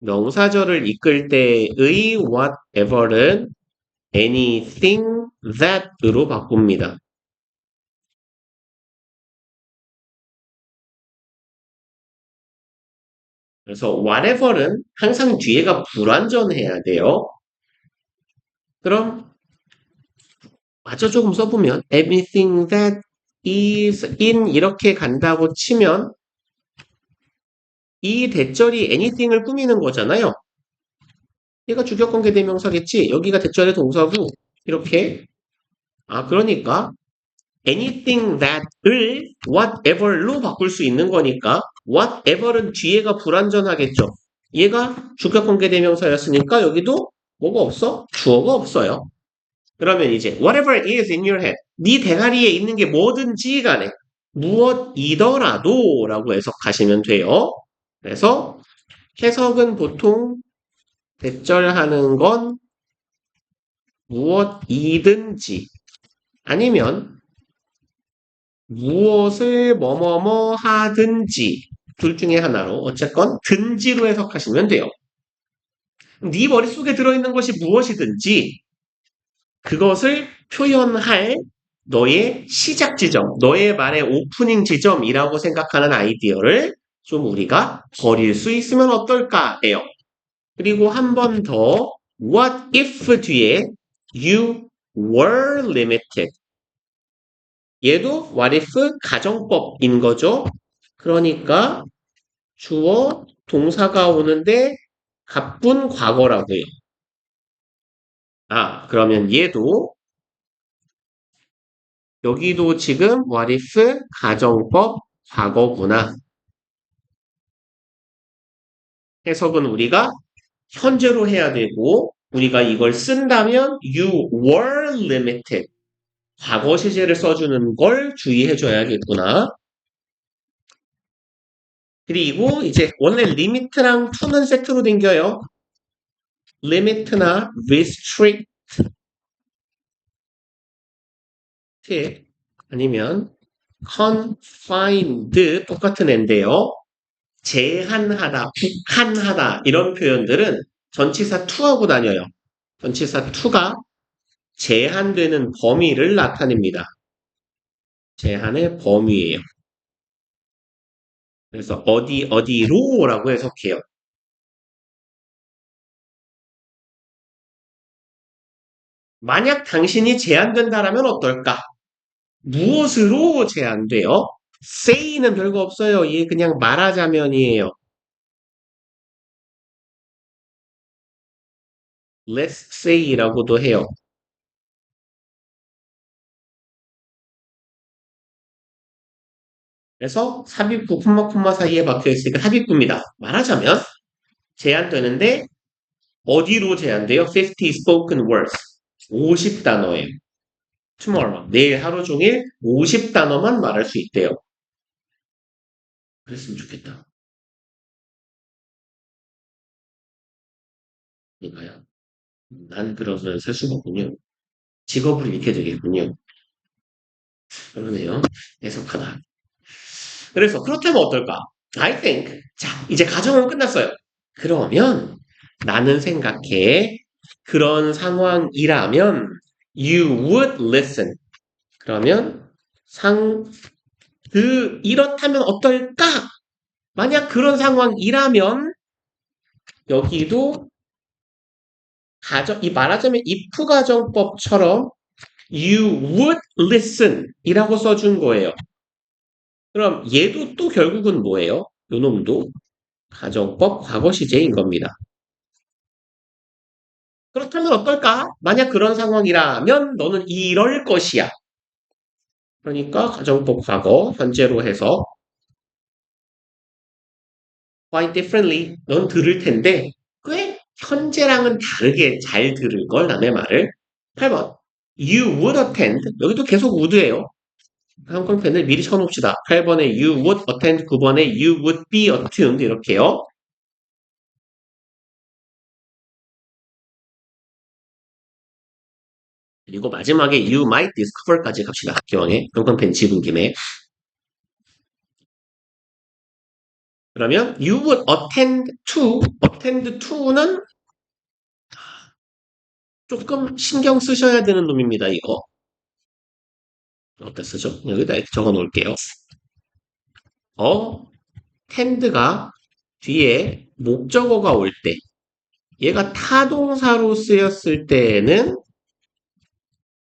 명사절을 이끌 때의 whatever는 anything that으로 바꿉니다. 그래서 whatever는 항상 뒤에가 불완전해야 돼요. 그럼 마저 조금 써보면 everything that is in 이렇게 간다고 치면 이 대절이 anything을 꾸미는 거잖아요. 얘가 주격관계 대명사겠지. 여기가 대절의 동사고 이렇게 그러니까 anything that을 whatever로 바꿀 수 있는 거니까 whatever은 뒤에가 불완전하겠죠. 얘가 주격관계 대명사였으니까 여기도 뭐가 없어? 주어가 없어요. 그러면 이제 whatever is in your head 네 대가리에 있는 게 뭐든지 간에 무엇이더라도 라고 해석하시면 돼요. 그래서 해석은 보통 대절하는 건 무엇이든지 아니면 무엇을 뭐뭐뭐 하든지 둘 중에 하나로 어쨌건 든지로 해석하시면 돼요. 네 머릿속에 들어있는 것이 무엇이든지 그것을 표현할 너의 시작 지점, 너의 말의 오프닝 지점이라고 생각하는 아이디어를 좀 우리가 버릴 수 있으면 어떨까예요. 그리고 한 번 더 what if 뒤에 you were limited. 얘도 what if 가정법인 거죠. 그러니까 주어 동사가 오는데 가뿐 과거라고요. 아, 그러면 얘도 여기도 지금 what if 가정법 과거구나. 해석은 우리가 현재로 해야 되고 우리가 이걸 쓴다면 you were limited. 과거 시제를 써주는 걸 주의해 줘야겠구나. 그리고 이제 원래 limit랑 to는 세트로 댕겨요. limit나 restrict 아니면 confined 똑같은 앤데요. 제한하다, 국한하다 이런 표현들은 전치사 to하고 다녀요. 전치사 to가 제한되는 범위를 나타냅니다. 제한의 범위예요. 그래서 어디로라고 해석해요. 만약 당신이 제한된다라면 어떨까? 무엇으로 제한돼요? say는 별거 없어요. 이게 그냥 말하자면이에요. let's say라고도 해요. 그래서 삽입구, 콤마 사이에 박혀있으니까 삽입구입니다. 말하자면 제한되는데 어디로 제한돼요? 50 spoken words. 50단어예요. tomorrow. 내일 하루 종일 50단어만 말할 수 있대요. 그랬으면 좋겠다. 그러니까요. 난 그러면 셀 수가 없군요. 직업을 잃게 되겠군요. 그러네요. 해석하다. 그래서 그렇다면 어떨까? I think. 자, 이제 가정은 끝났어요. 그러면 나는 생각해. 그런 상황이라면 you would listen. 그러면 이렇다면 어떨까? 만약 그런 상황이라면 여기도 이 말하자면 if 가정법처럼 you would listen 이라고 써준 거예요. 그럼 얘도 또 결국은 뭐예요? 요놈도 가정법 과거 시제인 겁니다. 그렇다면 어떨까? 만약 그런 상황이라면 너는 이럴 것이야. 그러니까 가정법 과거 현재로 해서 quite differently 넌 들을 텐데 꽤 현재랑은 다르게 잘 들을 걸 남의 말을 8번 you would attend 여기도 계속 would예요. 한글펜을 미리 쳐놓읍시다. 8번에 you would attend 9번에 you would be attuned 이렇게요. 그리고 마지막에 you might discover까지 갑시다. 기왕에 한글펜 집은 김에 그러면 you would attend to는 조금 신경 쓰셔야 되는 놈입니다. 이거 어디다 쓰죠? 여기다 이렇게 적어 놓을게요. tend가 뒤에 목적어가 올 때, 얘가 타동사로 쓰였을 때에는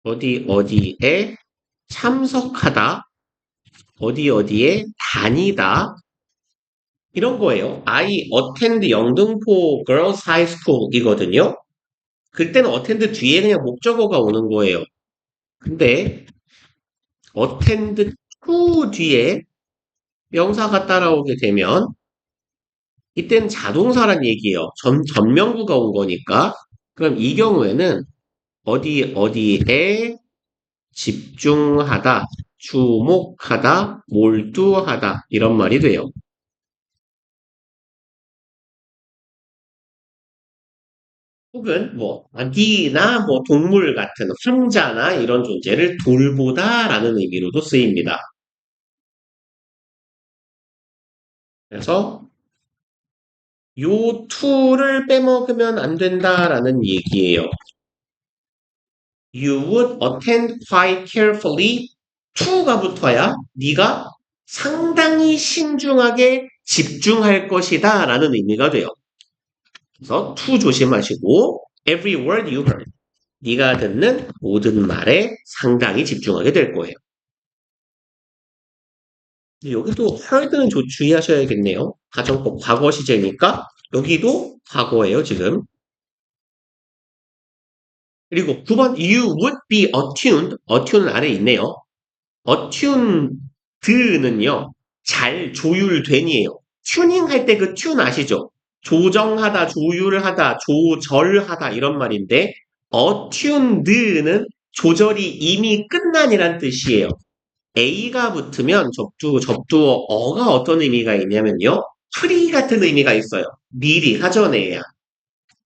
어디에 참석하다, 어디에 다니다, 이런 거예요. I attend 영등포 Girls High School 이거든요. 그때는 attend 뒤에 그냥 목적어가 오는 거예요. 근데 attend to 뒤에 명사가 따라오게 되면 이때는 자동사란 얘기예요. 전명구가 온 거니까. 그럼 이 경우에는 어디에 집중하다, 주목하다, 몰두하다 이런 말이 돼요. 혹은 뭐 아기나 뭐 동물 같은 황자나 이런 존재를 돌보다라는 의미로도 쓰입니다. 그래서 요 to를 빼먹으면 안 된다라는 얘기예요. You would attend quite carefully to가 붙어야 네가 상당히 신중하게 집중할 것이다 라는 의미가 돼요. 그래서 to 조심하시고 every word you heard. 네가 듣는 모든 말에 상당히 집중하게 될 거예요. 여기도 heard는 주의하셔야겠네요. 가정법 과거 시제니까 여기도 과거예요, 지금. 그리고 9번 you would be attuned. attune은 아래에 있네요. attuned는요. 잘 조율된이에요. 튜닝 할 때 그 튠 아시죠? 조정하다, 조율하다, 조절하다 이런 말인데 attuned는 조절이 이미 끝난이란 뜻이에요. A가 붙으면 접두어 어가 어떤 의미가 있냐면요. 프리 같은 의미가 있어요. 미리, 사전에야.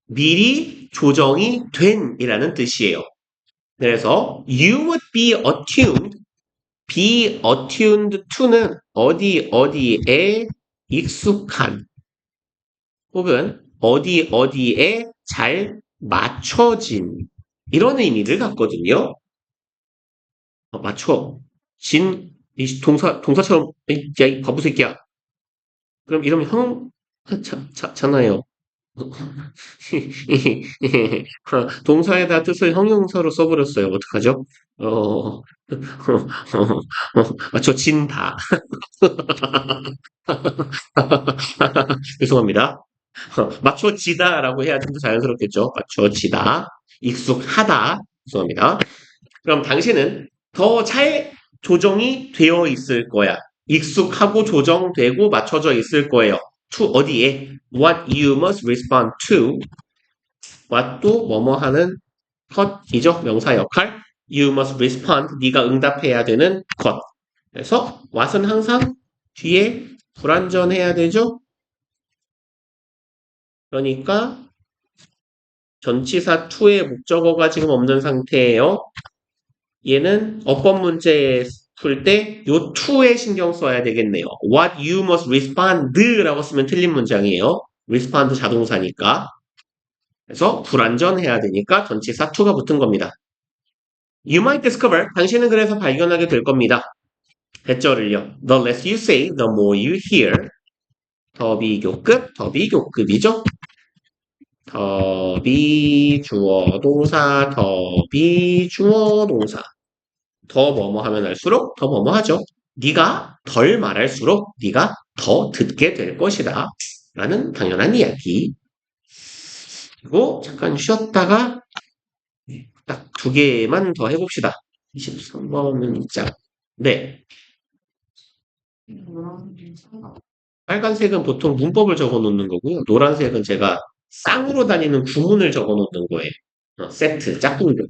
미리 조정이 된이라는 뜻이에요. 그래서 you would be attuned to는 어디에 익숙한 혹은 어디에 잘 맞춰진 이런 의미를 갖거든요. 맞춰진 이 동사처럼 야, 이 바보 새끼야. 그럼 이러면 잖아요. 동사에다 뜻을 형용사로 써버렸어요. 어떡하죠? 맞춰진다. 죄송합니다. 맞춰지다라고 해야 좀 더 자연스럽겠죠. 맞춰지다. 익숙하다. 죄송합니다. 그럼 당신은 더 잘 조정이 되어 있을 거야. 익숙하고 조정되고 맞춰져 있을 거예요. to 어디에? What you must respond to. what도 뭐뭐 하는 것이죠. 명사 역할. You must respond. 네가 응답해야 되는 것. 그래서 what은 항상 뒤에 불완전해야 되죠. 그러니까 전치사 to의 목적어가 지금 없는 상태예요. 얘는 어법 문제 풀 때 요 to에 신경 써야 되겠네요. What you must respond라고 쓰면 틀린 문장이에요. respond 자동사니까. 그래서 불완전해야 되니까 전치사 to가 붙은 겁니다. You might discover. 당신은 그래서 발견하게 될 겁니다. 대절을요. The less you say, the more you hear. 더비교급이죠. 더비 주어 동사, 더비 주어 동사. 더 뭐뭐 하면 할수록 더 뭐뭐 하죠. 네가 덜 말할수록 네가 더 듣게 될 것이다. 라는 당연한 이야기. 그리고 잠깐 쉬었다가 딱 두 개만 더 해봅시다. 23번은 짝. 네. 빨간색은 보통 문법을 적어 놓는 거고요. 노란색은 제가 쌍으로 다니는 구문을 적어 놓는 거예요. 세트, 짝꿍들.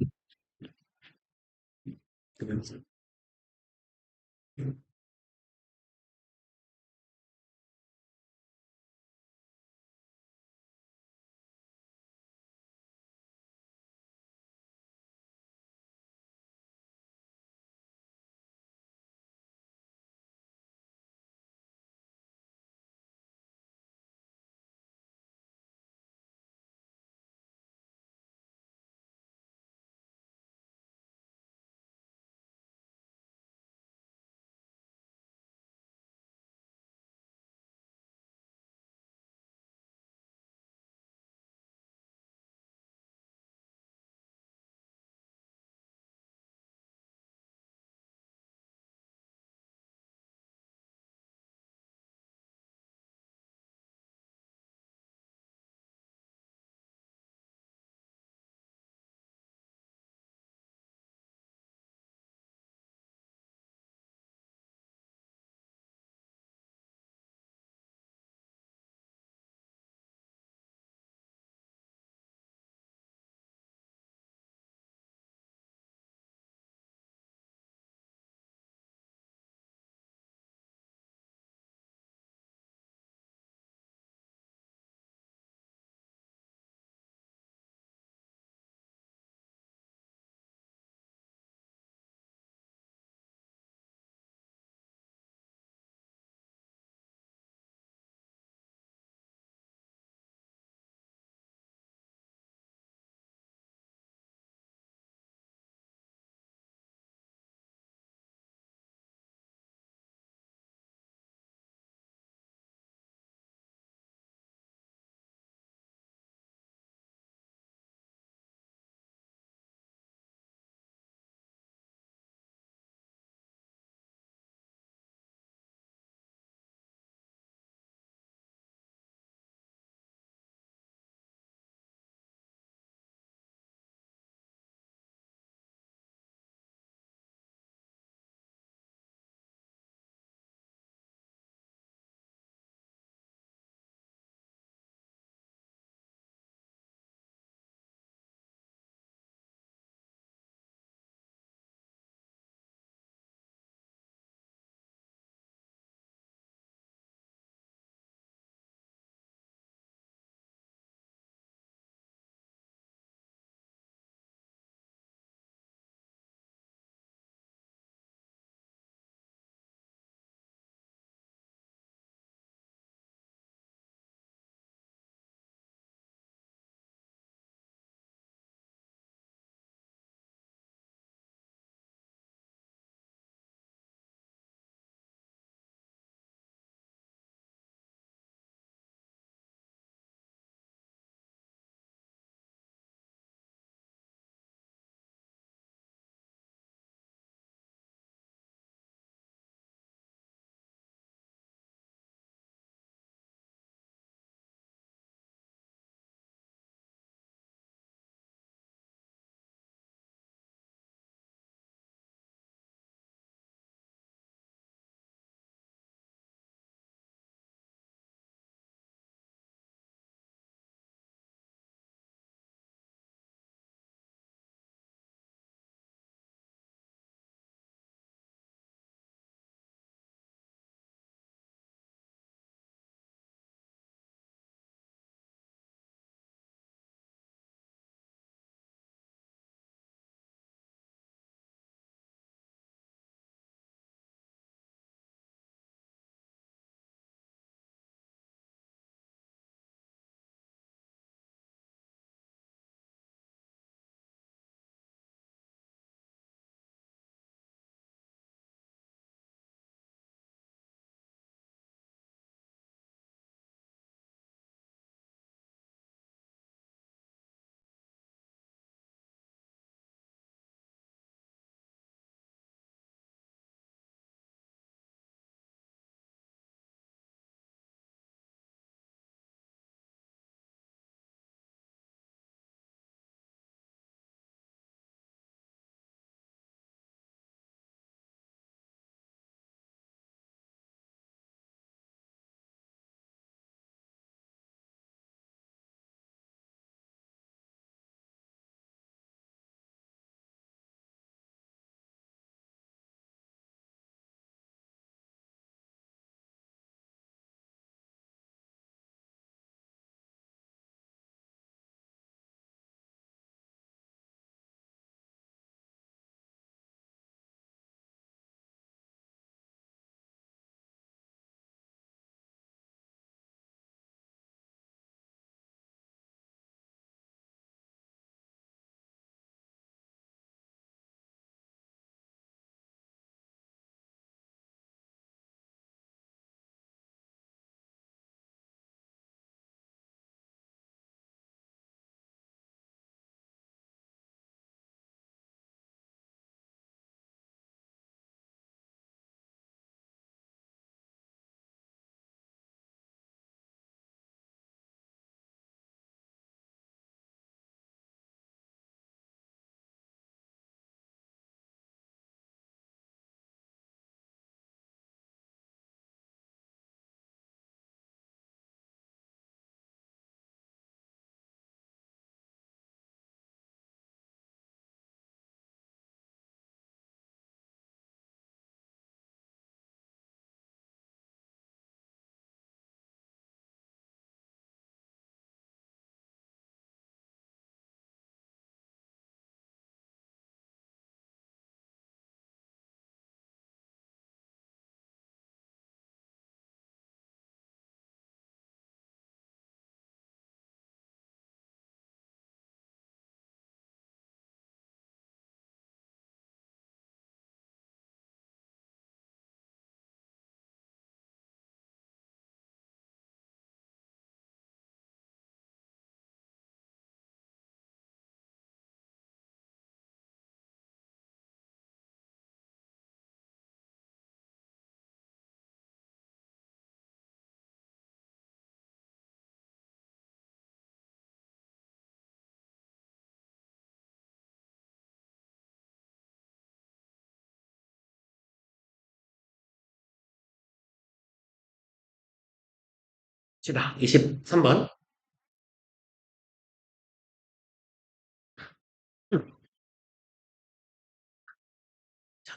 봅시다. 23번.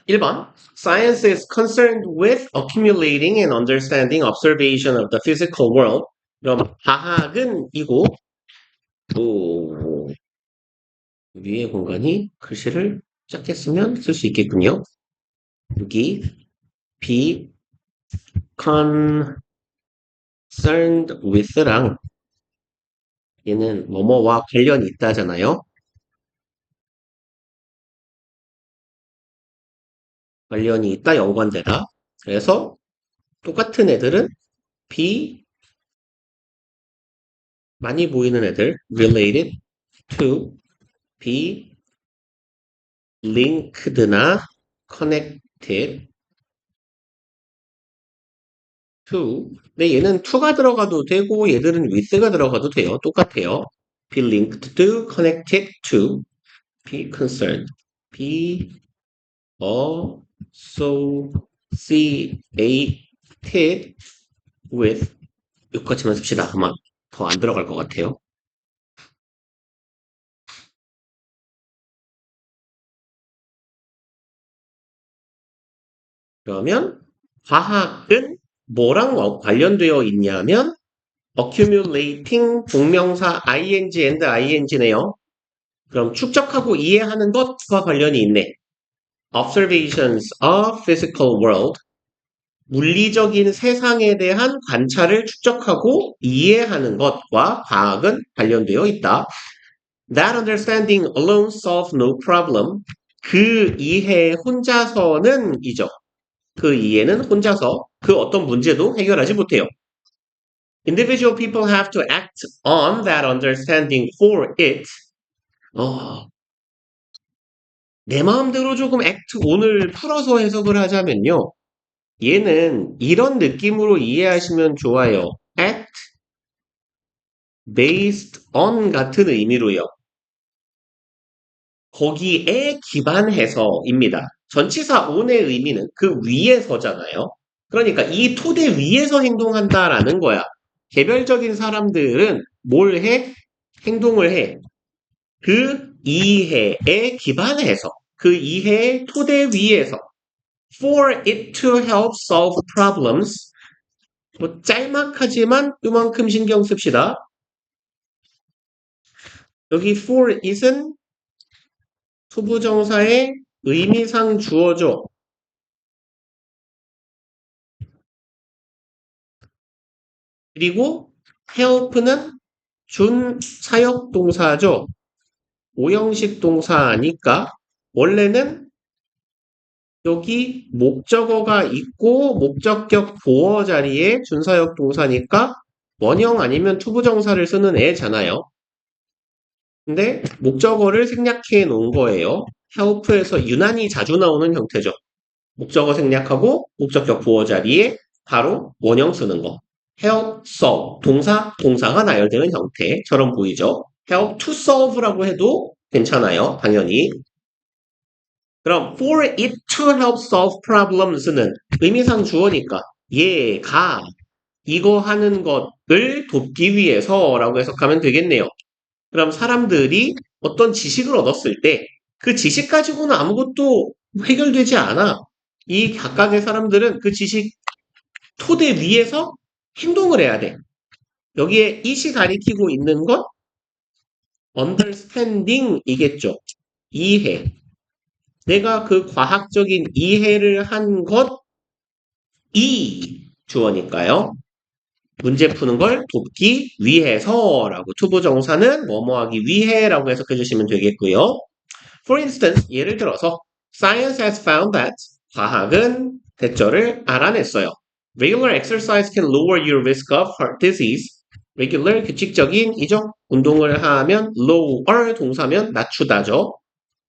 1번. Science is concerned with accumulating and understanding observation of the physical world. 그럼 과학은 이고 또 위에 공간이 글씨를 작게 쓰면 쓸 수 있겠군요. 여기 be concerned with랑 얘는 뭐뭐와 관련이 있다잖아요. 관련이 있다, 연관되다. 그래서 똑같은 애들은 be 많이 보이는 애들 related to, be linked나 connected to. 근데 얘는 to가 들어가도 되고 얘들은 with가 들어가도 돼요. 똑같아요. be linked to, connected to, be concerned, be associated with. 여기까지만 씁시다. 아마 더 안 들어갈 것 같아요. 그러면 과학은 뭐랑 관련되어 있냐면 accumulating 동명사 ing and ing네요. 그럼 축적하고 이해하는 것과 관련이 있네. observations of physical world. 물리적인 세상에 대한 관찰을 축적하고 이해하는 것과 과학은 관련되어 있다. That understanding alone solves no problem. 그 이해 혼자서는 이죠. 그 이해는 혼자서 그 어떤 문제도 해결하지 못해요. Individual people have to act on that understanding for it. 내 마음대로 조금 act on을 풀어서 해석을 하자면요. 얘는 이런 느낌으로 이해하시면 좋아요. act based on 같은 의미로요. 거기에 기반해서입니다. 전치사 on의 의미는 그 위에서잖아요. 그러니까 이 토대 위에서 행동한다라는 거야. 개별적인 사람들은 뭘 해? 행동을 해. 그 이해에 기반해서, 그 이해의 토대 위에서 for it to help solve problems. 뭐 짤막하지만 요만큼 신경 씁시다. 여기 for it은 투부정사의 의미상 주어죠. 그리고 help는 준사역 동사죠. 오형식 동사니까 원래는 여기 목적어가 있고 목적격 보어 자리에 준사역 동사니까 원형 아니면 투부정사를 쓰는 애잖아요. 근데 목적어를 생략해 놓은 거예요. help에서 유난히 자주 나오는 형태죠. 목적어 생략하고 목적격 보어 자리에 바로 원형 쓰는 거. help solve 동사가 나열되는 형태처럼 보이죠. help to solve라고 해도 괜찮아요. 당연히. 그럼 for it to help solve problems는 의미상 주어니까 얘가 이거 하는 것을 돕기 위해서라고 해석하면 되겠네요. 그럼 사람들이 어떤 지식을 얻었을 때 그 지식 가지고는 아무것도 해결되지 않아. 이 각각의 사람들은 그 지식 토대 위에서 행동을 해야 돼. 여기에 it이 가리키고 있는 건 understanding이겠죠. 이해. 내가 그 과학적인 이해를 한 것이 주어니까요. 문제 푸는 걸 돕기 위해서라고 투부정사는 뭐뭐 하기 위해라고 해석해 주시면 되겠고요. For instance, 예를 들어서 Science has found that 과학은 대절을 알아냈어요. Regular exercise can lower your risk of heart disease. Regular 규칙적인 이죠. 운동을 하면 lower 동사면 낮추다죠.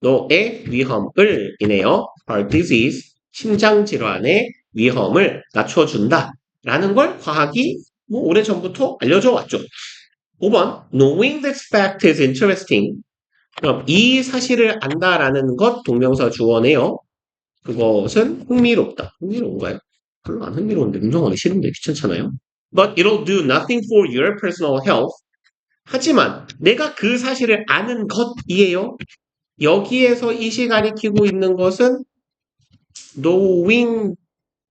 너의 위험을 이네요. Heart disease, 심장질환의 위험을 낮춰준다. 라는 걸 과학이 오래전부터 알려줘 왔죠. 5번, knowing this fact is interesting. 그럼 이 사실을 안다라는 것 동명사 주어네요. 그것은 흥미롭다. 흥미로운가요? 별로 안 흥미로운데 운동하기 싫은데 귀찮잖아요. but it'll do nothing for your personal health. 하지만 내가 그 사실을 아는 것이에요. 여기에서 이시 가리키고 있는 것은 knowing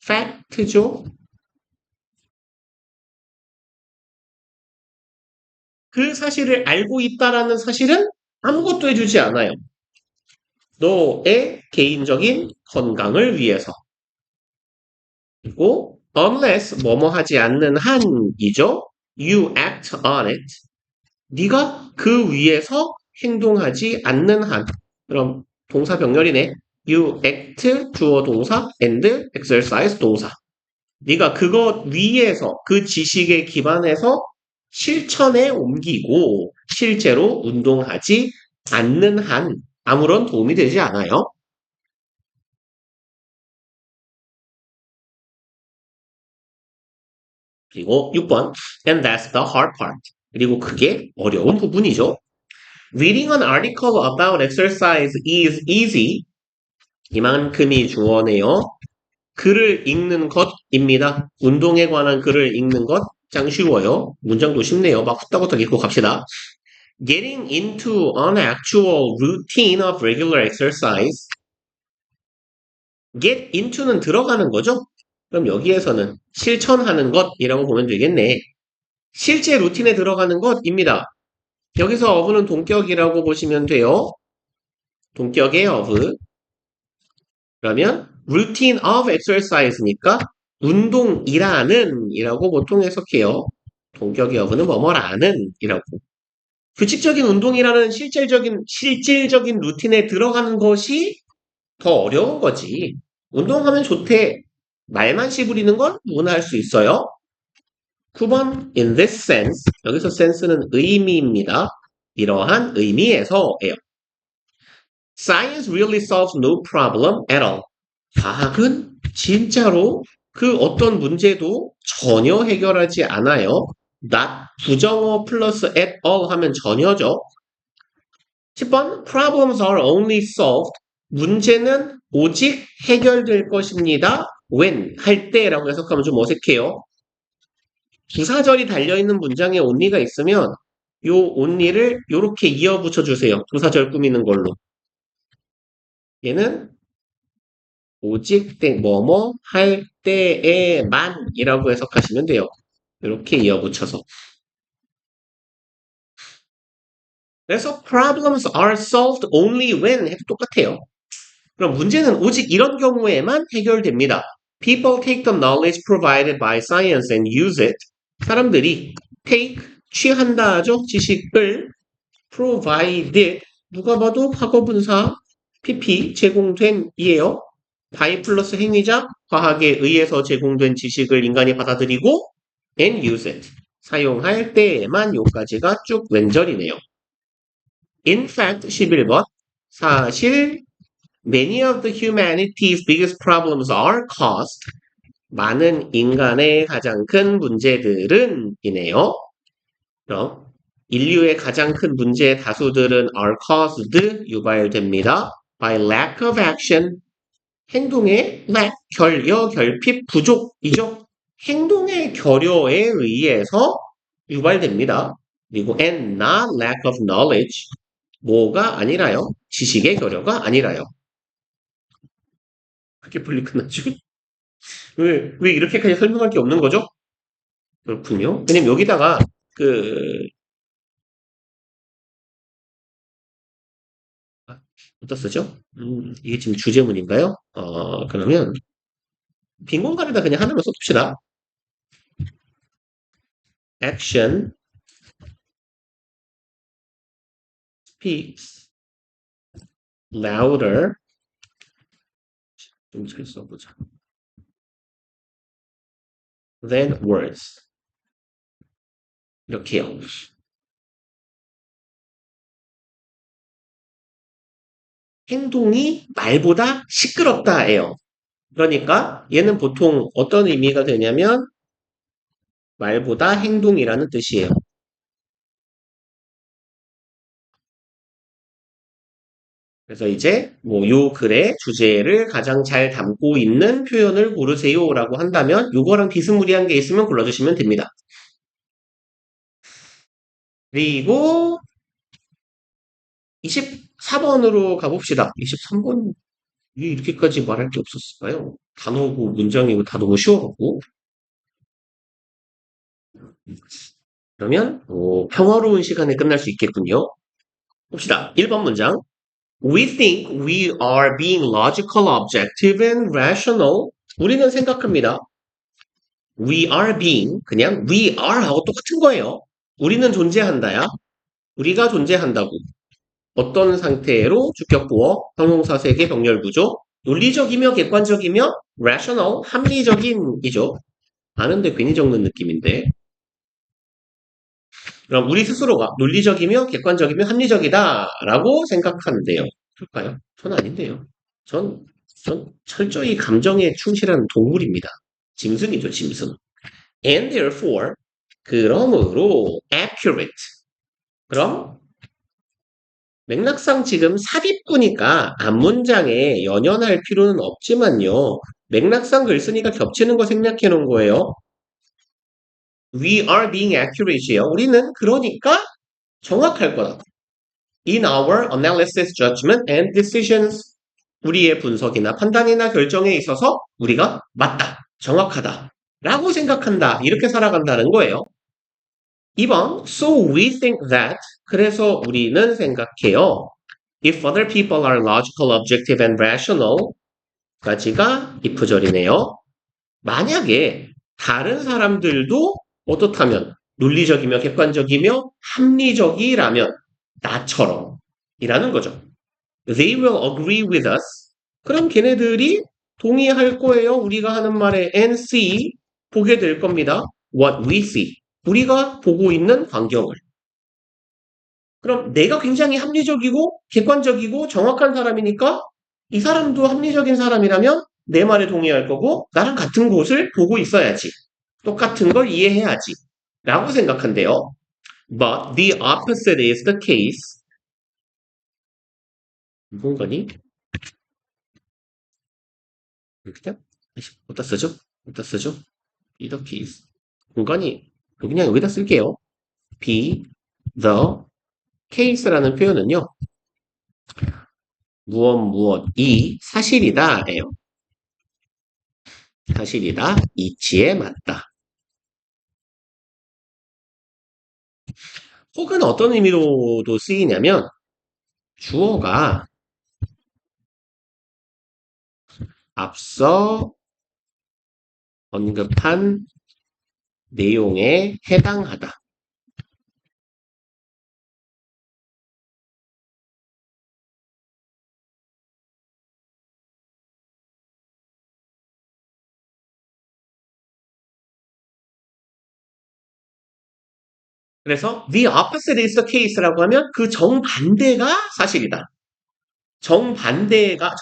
fact죠. 그 사실을 알고 있다라는 사실은 아무것도 해주지 않아요. 너의 개인적인 건강을 위해서. 그리고 unless 뭐뭐 하지 않는 한이죠. You act on it. 네가 그 위에서 행동하지 않는 한. 그럼 동사 병렬이네. You act 주어 동사 and exercise 동사. 네가 그것 위에서 그 지식에 기반해서 실천에 옮기고 실제로 운동하지 않는 한 아무런 도움이 되지 않아요. 그리고 6번 and that's the hard part. 그리고 그게 어려운 부분이죠. Reading an article about exercise is easy. 이만큼이 주어네요. 글을 읽는 것입니다. 운동에 관한 글을 읽는 것 짱 쉬워요. 문장도 쉽네요. 막 후딱후딱 읽고 갑시다. Getting into an actual routine of regular exercise. Get into는 들어가는 거죠? 그럼 여기에서는 실천하는 것이라고 보면 되겠네. 실제 루틴에 들어가는 것입니다. 여기서 of는 동격이라고 보시면 돼요. 동격의 of. 그러면 routine of exercise니까 운동이라는 이라고 보통 해석해요. 동격의 of는 뭐뭐라는 이라고. 규칙적인 운동이라는 실질적인 루틴에 들어가는 것이 더 어려운 거지. 운동하면 좋대. 말만 씨부리는 건 누구나 할 수 있어요. 9번 in this sense. 여기서 sense는 의미입니다. 이러한 의미에서예요. Science really solves no problem at all. 과학은 진짜로 그 어떤 문제도 전혀 해결하지 않아요. not 부정어 플러스 at all 하면 전혀죠. 10번 problems are only solved. 문제는 오직 해결될 것입니다. when 할 때라고 해석하면 좀 어색해요. 부사절이 달려있는 문장에 only가 있으면 요 only를 요렇게 이어붙여 주세요. 부사절 꾸미는 걸로. 얘는 오직 때 뭐뭐 할 때에만이라고 해석하시면 돼요. 이렇게 이어붙여서. 그래서 problems are solved only when 해도 똑같아요. 그럼 문제는 오직 이런 경우에만 해결됩니다. People take the knowledge provided by science and use it. 사람들이 take, 취한다 하죠. 지식을 provided, 누가 봐도 과거분사 pp 제공된 이에요. by 플러스 행위자, 과학에 의해서 제공된 지식을 인간이 받아들이고 and use it, 사용할 때에만 요까지가 쭉 왼절이네요. In fact, 11번 사실 many of the humanity's biggest problems are caused. 많은 인간의 가장 큰 문제들은 이네요. 그럼 인류의 가장 큰 문제의 다수들은 are caused 유발됩니다. by lack of action. 행동의 lack, 결여, 결핍, 부족이죠. 행동의 결여에 의해서 유발됩니다. 그리고 and not lack of knowledge. 뭐가 아니라요? 지식의 결여가 아니라요. 그렇게 빨리 끝났죠? 왜 이렇게까지 설명할 게 없는 거죠? 그렇군요. 왜냐면 여기다가 어디다 쓰죠? 이게 지금 주제문인가요? 그러면 빈 공간에다 그냥 하나만 써둡시다. Action speaks louder. 좀 잘 써보자. Than words. 이렇게요. 행동이 말보다 시끄럽다예요. 그러니까 얘는 보통 어떤 의미가 되냐면 말보다 행동이라는 뜻이에요. 그래서 이제 뭐 요 글의 주제를 가장 잘 담고 있는 표현을 고르세요라고 한다면 요거랑 비스무리한 게 있으면 골라주시면 됩니다. 그리고 24번으로 가봅시다. 23번 왜 이렇게까지 말할 게 없었을까요? 단어고 문장이고 다 너무 쉬워갖고. 그러면 평화로운 시간에 끝날 수 있겠군요. 봅시다. 1번 문장. We think we are being logical, objective, and rational. 우리는 생각합니다. We are being, 그냥 we are 하고 똑같은 거예요. 우리는 존재한다야. 우리가 존재한다고. 어떤 상태로 주격보어, 형용사 세개 병렬 구조, 논리적이며 객관적이며 rational, 합리적인이죠. 아는데 괜히 적는 느낌인데. 그럼 우리 스스로가 논리적이며 객관적이며 합리적이다라고 생각하는데요. 그럴까요? 전 아닌데요. 전 철저히 감정에 충실한 동물입니다. 짐승이죠, 짐승. And therefore, 그러므로 accurate. 그럼 맥락상 지금 삽입구니까 앞문장에 연연할 필요는 없지만요. 맥락상 글 쓰니까 겹치는 거 생략해 놓은 거예요. We are being accurate이요. 우리는 그러니까 정확할 거다. In our analysis, judgment, and decisions. 우리의 분석이나 판단이나 결정에 있어서 우리가 맞다, 정확하다 라고 생각한다. 이렇게 살아간다는 거예요. 2번, so we think that. 그래서 우리는 생각해요. If other people are logical, objective, and rational. 까지가 if절이네요. 만약에 다른 사람들도 어떻다면 논리적이며 객관적이며 합리적이라면 나처럼 이라는 거죠. They will agree with us. 그럼 걔네들이 동의할 거예요. 우리가 하는 말에 and see 보게 될 겁니다. What we see. 우리가 보고 있는 광경을. 그럼 내가 굉장히 합리적이고 객관적이고 정확한 사람이니까 이 사람도 합리적인 사람이라면 내 말에 동의할 거고 나랑 같은 곳을 보고 있어야지. 똑같은 걸 이해해야지. 라고 생각한대요. But the opposite is the case. 무슨 거니? 그냥 어디다 쓰죠? 어디다 쓰죠? be the case. 공간이 그냥 여기다 쓸게요. be the case라는 표현은요. 무엇이 사실이다 예요. 사실이다. 이치에 맞다. 혹은 어떤 의미로도 쓰이냐면 주어가 앞서 언급한 내용에 해당하다. 그래서 the opposite is the case라고 하면 그 정반대가 사실이다. 정반대가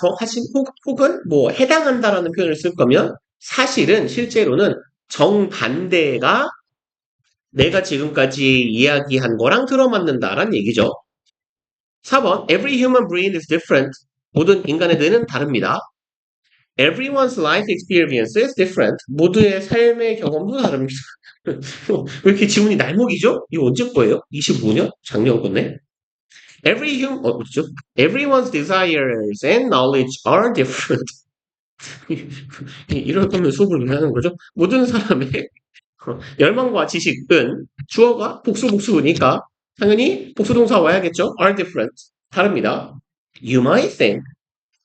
혹은 뭐 해당한다라는 표현을 쓸 거면 사실은 실제로는 정반대가 내가 지금까지 이야기한 거랑 들어맞는다라는 얘기죠. 4번 Every human brain is different. 모든 인간의 뇌는 다릅니다. Everyone's life experience is different. 모두의 삶의 경험도 다릅니다. 왜 이렇게 지문이 날목이죠? 이거 언제 거예요? 25년? 작년 거네? 뭐죠? Everyone's desires and knowledge are different. 이럴 거면 수업을 왜 하는 거죠? 모든 사람의 열망과 지식은 주어가 복수니까 당연히 복수동사 와야겠죠? are different. 다릅니다. You might think.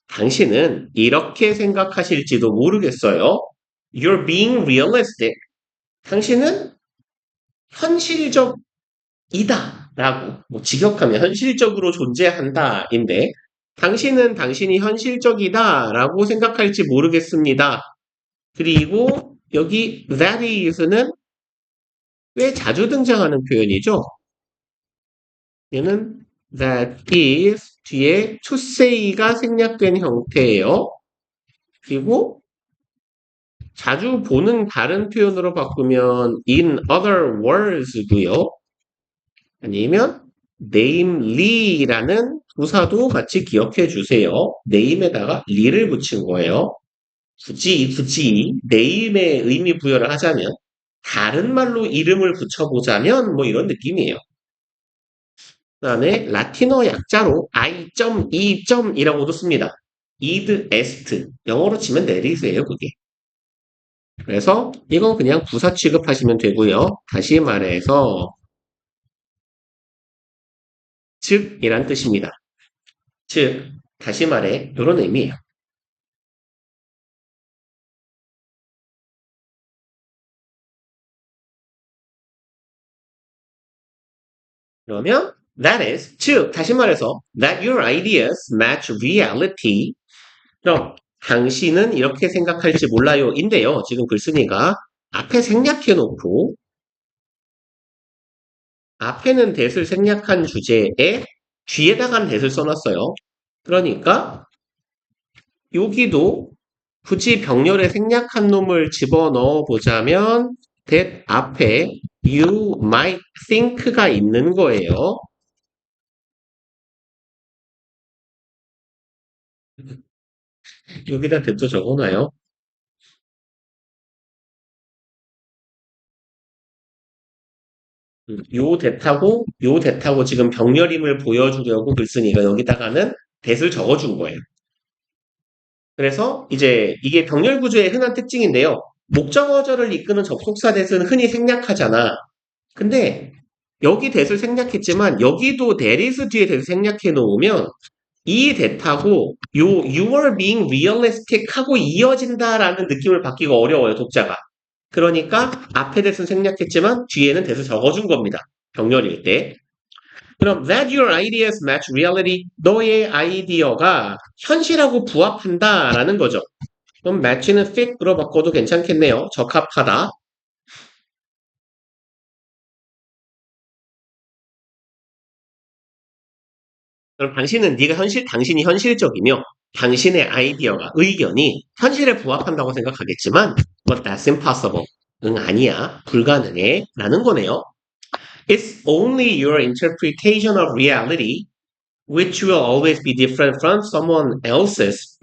당신은 이렇게 생각하실지도 모르겠어요. You're being realistic. 당신은 현실적이다 라고 직역하면 현실적으로 존재한다인데 당신은 당신이 현실적이다 라고 생각할지 모르겠습니다. 그리고 여기 that is는 꽤 자주 등장하는 표현이죠. 얘는 that is 뒤에 to say가 생략된 형태예요. 그리고 자주 보는 다른 표현으로 바꾸면 in other words고요. 아니면 namely라는 부사도 같이 기억해 주세요. name에다가 li를 붙인 거예요. 굳이 name의 의미 부여를 하자면 다른 말로 이름을 붙여보자면 뭐 이런 느낌이에요. 그 다음에 라틴어 약자로 I.E.이라고도 씁니다. id, est. 영어로 치면 내리세요, 그게. 그래서 이건 그냥 부사 취급하시면 되고요. 다시 말해서 즉이란 뜻입니다. 즉, 다시 말해 이런 의미예요. 그러면 that is, 즉, 다시 말해서 that your ideas match reality. 그럼 당신은 이렇게 생각할지 몰라요. 인데요. 지금 글쓴이가 앞에 생략해 놓고 앞에는 that을 생략한 주제에 뒤에다가는 that을 써놨어요. 그러니까 여기도 굳이 병렬에 생략한 놈을 집어넣어 보자면 that 앞에 you might think가 있는 거예요. 여기다 that도 적어놔요. 요 that하고 지금 병렬임을 보여주려고 글쓴이가 여기다가는 that을 적어준 거예요. 그래서 이제 이게 병렬 구조의 흔한 특징인데요. 목적어절을 이끄는 접속사 that은 흔히 생략하잖아. 근데 여기 that을 생략했지만 여기도 there is 뒤에 that을 생략해 놓으면 이 that하고 요 you are being realistic 하고 이어진다라는 느낌을 받기가 어려워요, 독자가. 그러니까 앞에 that은 생략했지만 뒤에는 that을 적어준 겁니다. 병렬일 때. 그럼 that your ideas match reality, 너의 아이디어가 현실하고 부합한다라는 거죠. 그럼 match는 fit으로 바꿔도 괜찮겠네요. 적합하다. 그럼 당신이 현실적이며 당신의 아이디어가 의견이 현실에 부합한다고 생각하겠지만 but that's impossible. 응, 아니야. 불가능해. 라는 거네요. It's only your interpretation of reality which will always be different from someone else's.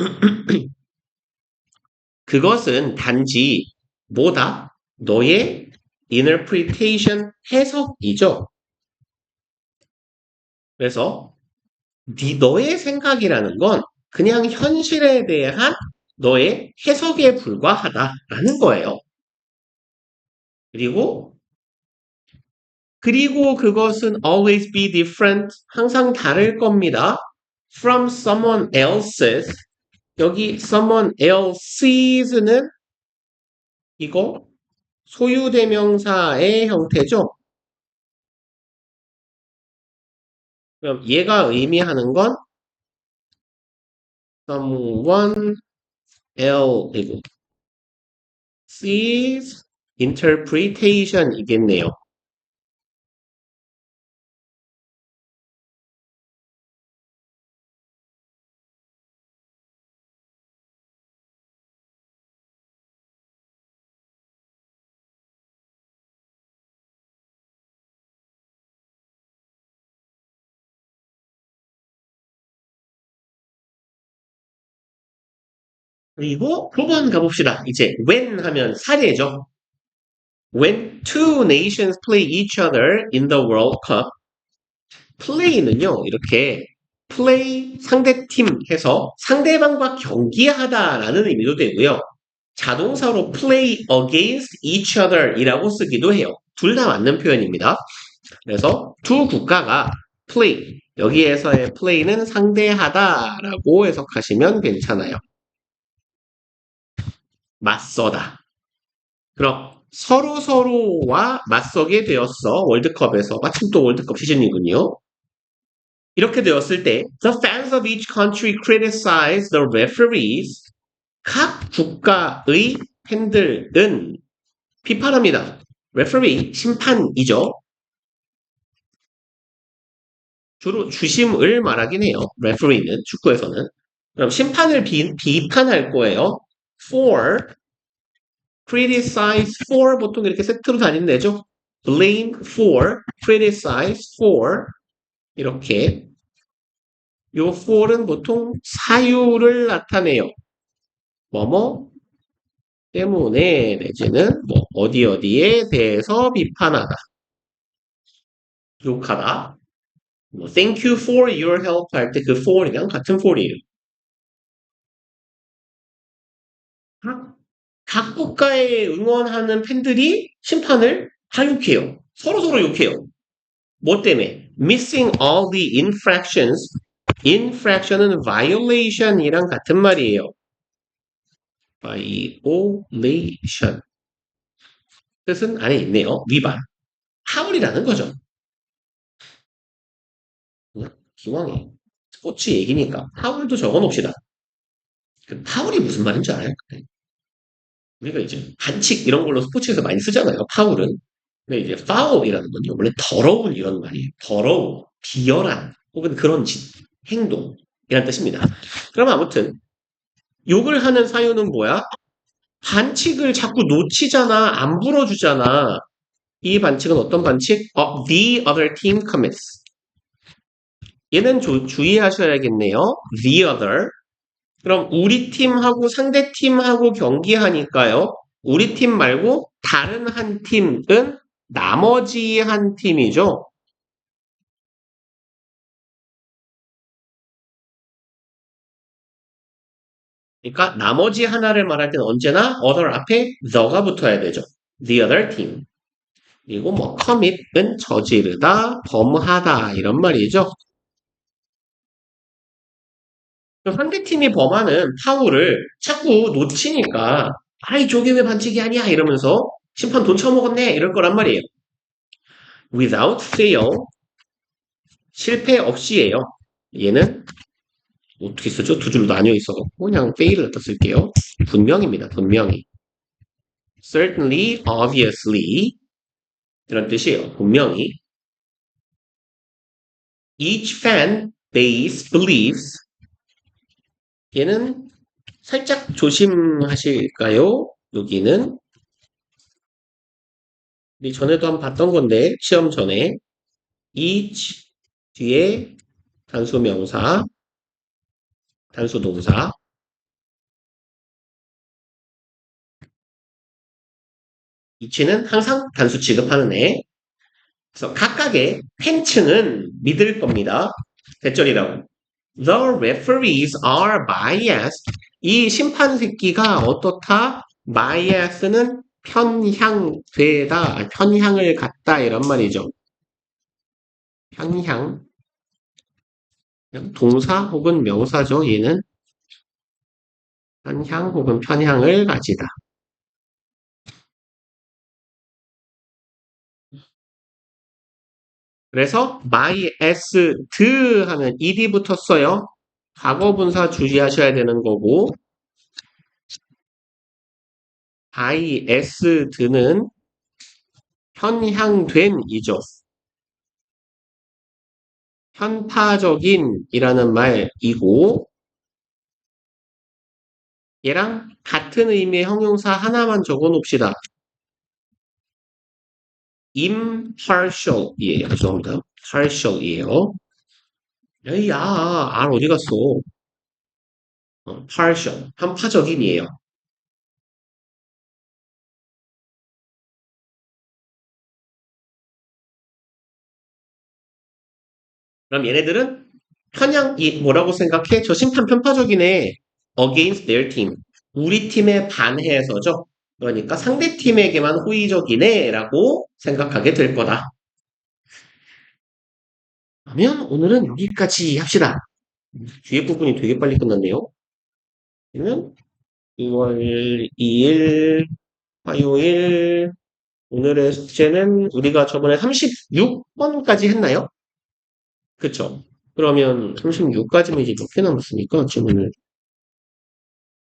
그것은 단지 뭐다? 너의 interpretation 해석이죠. 그래서 너의 생각이라는 건 그냥 현실에 대한 너의 해석에 불과하다라는 거예요. 그리고 그것은 always be different, 항상 다를 겁니다. from someone else's. 여기 someone else's는 이거 소유대명사의 형태죠. 그럼 얘가 의미하는 건 someone else's interpretation이겠네요. 그리고 9번 가봅시다. 이제 when 하면 사례죠. When two nations play each other in the World Cup. play는요. 이렇게 play 상대팀 해서 상대방과 경기하다라는 의미도 되고요. 자동사로 play against each other 이라고 쓰기도 해요. 둘 다 맞는 표현입니다. 그래서 두 국가가 play, 여기에서의 play는 상대하다라고 해석하시면 괜찮아요. 맞서다. 그럼 서로와 맞서게 되었어. 월드컵에서. 마침 또 월드컵 시즌이군요. 이렇게 되었을 때 the fans of each country criticize the referees. 각 국가의 팬들은 비판합니다. referee, 심판이죠. 주로 주심을 말하긴 해요. referee는 축구에서는. 그럼 심판을 비판할 거예요. for, criticize for 보통 이렇게 세트로 다닌대죠. blame for, criticize for 이렇게 요 for은 보통 사유를 나타내요. 뭐뭐 때문에 내지는 뭐 어디 어디에 대해서 비판하다, 욕하다. 뭐 thank you for your help 할 때 그 for이랑 같은 for이에요. 각 국가에 응원하는 팬들이 심판을 다 욕해요. 서로서로 욕해요. 뭐 때문에? Missing all the infractions. infraction은 violation이랑 같은 말이에요. violation. 뜻은 안에 있네요. 위반. 파울이라는 거죠. 기왕에 스포츠 얘기니까 파울도 적어놓읍시다. 그 파울이 무슨 말인지 알아요? 우리가 이제 반칙 이런 걸로 스포츠에서 많이 쓰잖아요. 파울은. 근데 이제 파울이라는 건요. 원래 더러운 이런 말이에요. 더러운, 비열한 혹은 그런 행동이란 뜻입니다. 그럼 아무튼 욕을 하는 사유는 뭐야? 반칙을 자꾸 놓치잖아. 안 불어주잖아. 이 반칙은 어떤 반칙? The other team commits. 얘는 주의하셔야겠네요. The other. 그럼 우리 팀하고 상대 팀하고 경기하니까요. 우리 팀 말고 다른 한 팀은 나머지 한 팀이죠. 그러니까 나머지 하나를 말할 때는 언제나 other 앞에 the가 붙어야 되죠. The other team. 그리고 뭐 commit은 저지르다, 범하다 이런 말이죠. 상대팀이 범하는 파울을 자꾸 놓치니까 아이 저게 왜 반칙이 아니야 이러면서 심판 돈 처먹었네 이럴 거란 말이에요. Without fail 실패 없이예요. 얘는 어떻게 쓰죠? 두 줄로 나뉘어 있어서 그냥 fail을 갖다 쓸게요. 분명입니다. 분명히. Certainly, obviously 이런 뜻이에요. 분명히. Each fan base believes 얘는 살짝 조심하실까요? 여기는 우리 전에도 한번 봤던 건데 시험 전에 each 뒤에 단수 명사, 단수 동사 each는 항상 단수 취급하는 애. 그래서 각각의 팬층은 믿을 겁니다. 대절이라고. The referees are biased. 이 심판 새끼가 어떻다? bias는 편향되다, 편향을 갖다 이런 말이죠. 편향. 동사 혹은 명사죠. 얘는 편향 혹은 편향을 가지다. 그래서 biased 하면 ed 붙었어요. 과거분사 주의하셔야 되는 거고 biased는 편향된이죠. 편파적인이라는 말이고 얘랑 같은 의미의 형용사 하나만 적어 놓읍시다. impartial이에요. 죄송합니다. partial이에요. 야, R 어디 갔어? partial, 편파적인이에요. 그럼 얘네들은 편향이 뭐라고 생각해? 저 심판 편파적이네. against their team. 우리 팀에 반해서죠. 그러니까 상대 팀에게만 호의적이네 라고 생각하게 될 거다. 그러면 오늘은 여기까지 합시다. 뒤에 부분이 되게 빨리 끝났네요. 그러면 6월 2일 화요일 오늘의 숙제는 우리가 저번에 36번까지 했나요? 그쵸? 그러면 36까지면 이제 몇 개 남았습니까? 지금은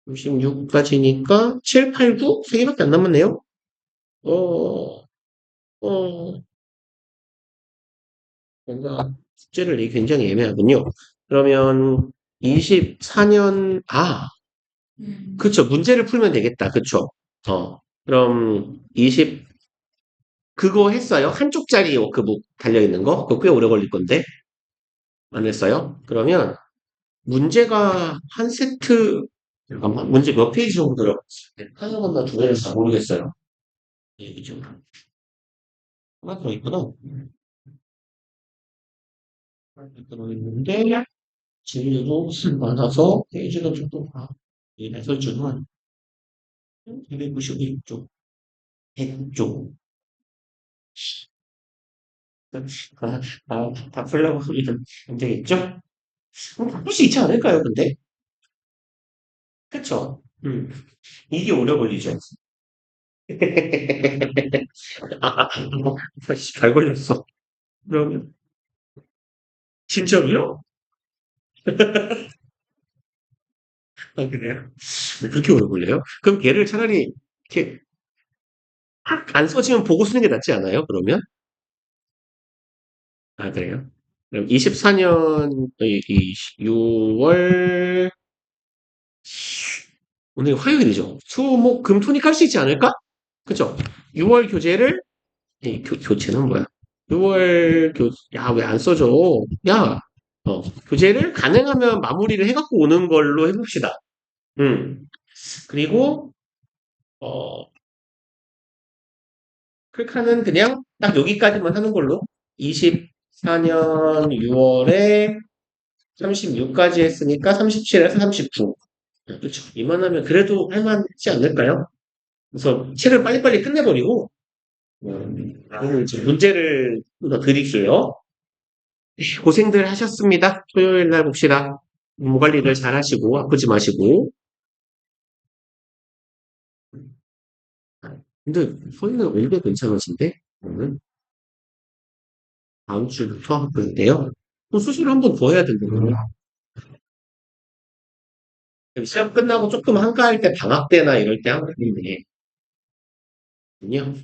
36까지니까 7, 8, 9? 3개밖에 안 남았네요? 어, 어, 뭔가 숙제를 내기 굉장히 애매하군요. 그러면 24년, 그쵸. 문제를 풀면 되겠다. 그쵸. 그럼 20, 그거 했어요? 한쪽짜리 워크북 달려있는 거? 그거 꽤 오래 걸릴 건데. 안 했어요? 그러면 문제가 한 세트, 잠깐만, 문제 몇 페이지 정도요? 하나 건나 두 개를 다 모르겠어요. 이죠. 하나 더 있구나. 하나 더 있는데, 질도 많아서 페이지가 조금 다, 이래서 주는 291쪽, 100쪽. 다 풀려고 하면 안 되겠죠? 바꿀 수 있지 않을까요, 근데? 그쵸? 이게 오래 걸리죠. 아, 잘 걸렸어. 그러면, 진짜로요? 아, 그래요? 그렇게 오래 걸려요? 그럼 걔를 차라리, 이렇게, 안 써지면 보고 쓰는 게 낫지 않아요, 그러면? 아, 그래요? 그럼 24년, 6월, 오늘 화요일이죠. 수, 목, 금, 토ник 할 수 있지 않을까? 그죠? 6월 교재를, 교체는 뭐야? 6월 야, 왜 안 써져? 야, 교재를 가능하면 마무리를 해갖고 오는 걸로 해봅시다. 음. 그리고, 어, 클카는 그냥 딱 여기까지만 하는 걸로. 24년 6월에 36까지 했으니까 37에서 39. 그렇죠. 이만하면 그래도 할만하지 않을까요? 그래서 책을 빨리빨리 끝내버리고, 오늘 이제 문제를 더 드릴게요. 고생들 하셨습니다. 토요일 날 봅시다. 몸 관리를 잘 하시고, 아프지 마시고. 근데 소리는 오히려 괜찮으신데? 오늘 다음 주부터 학교인데요. 또 수시를 한 번 더 해야 된다고요. 시험 끝나고 조금 한가할 때 방학 때나 이럴 때 하고 있는데, 군요.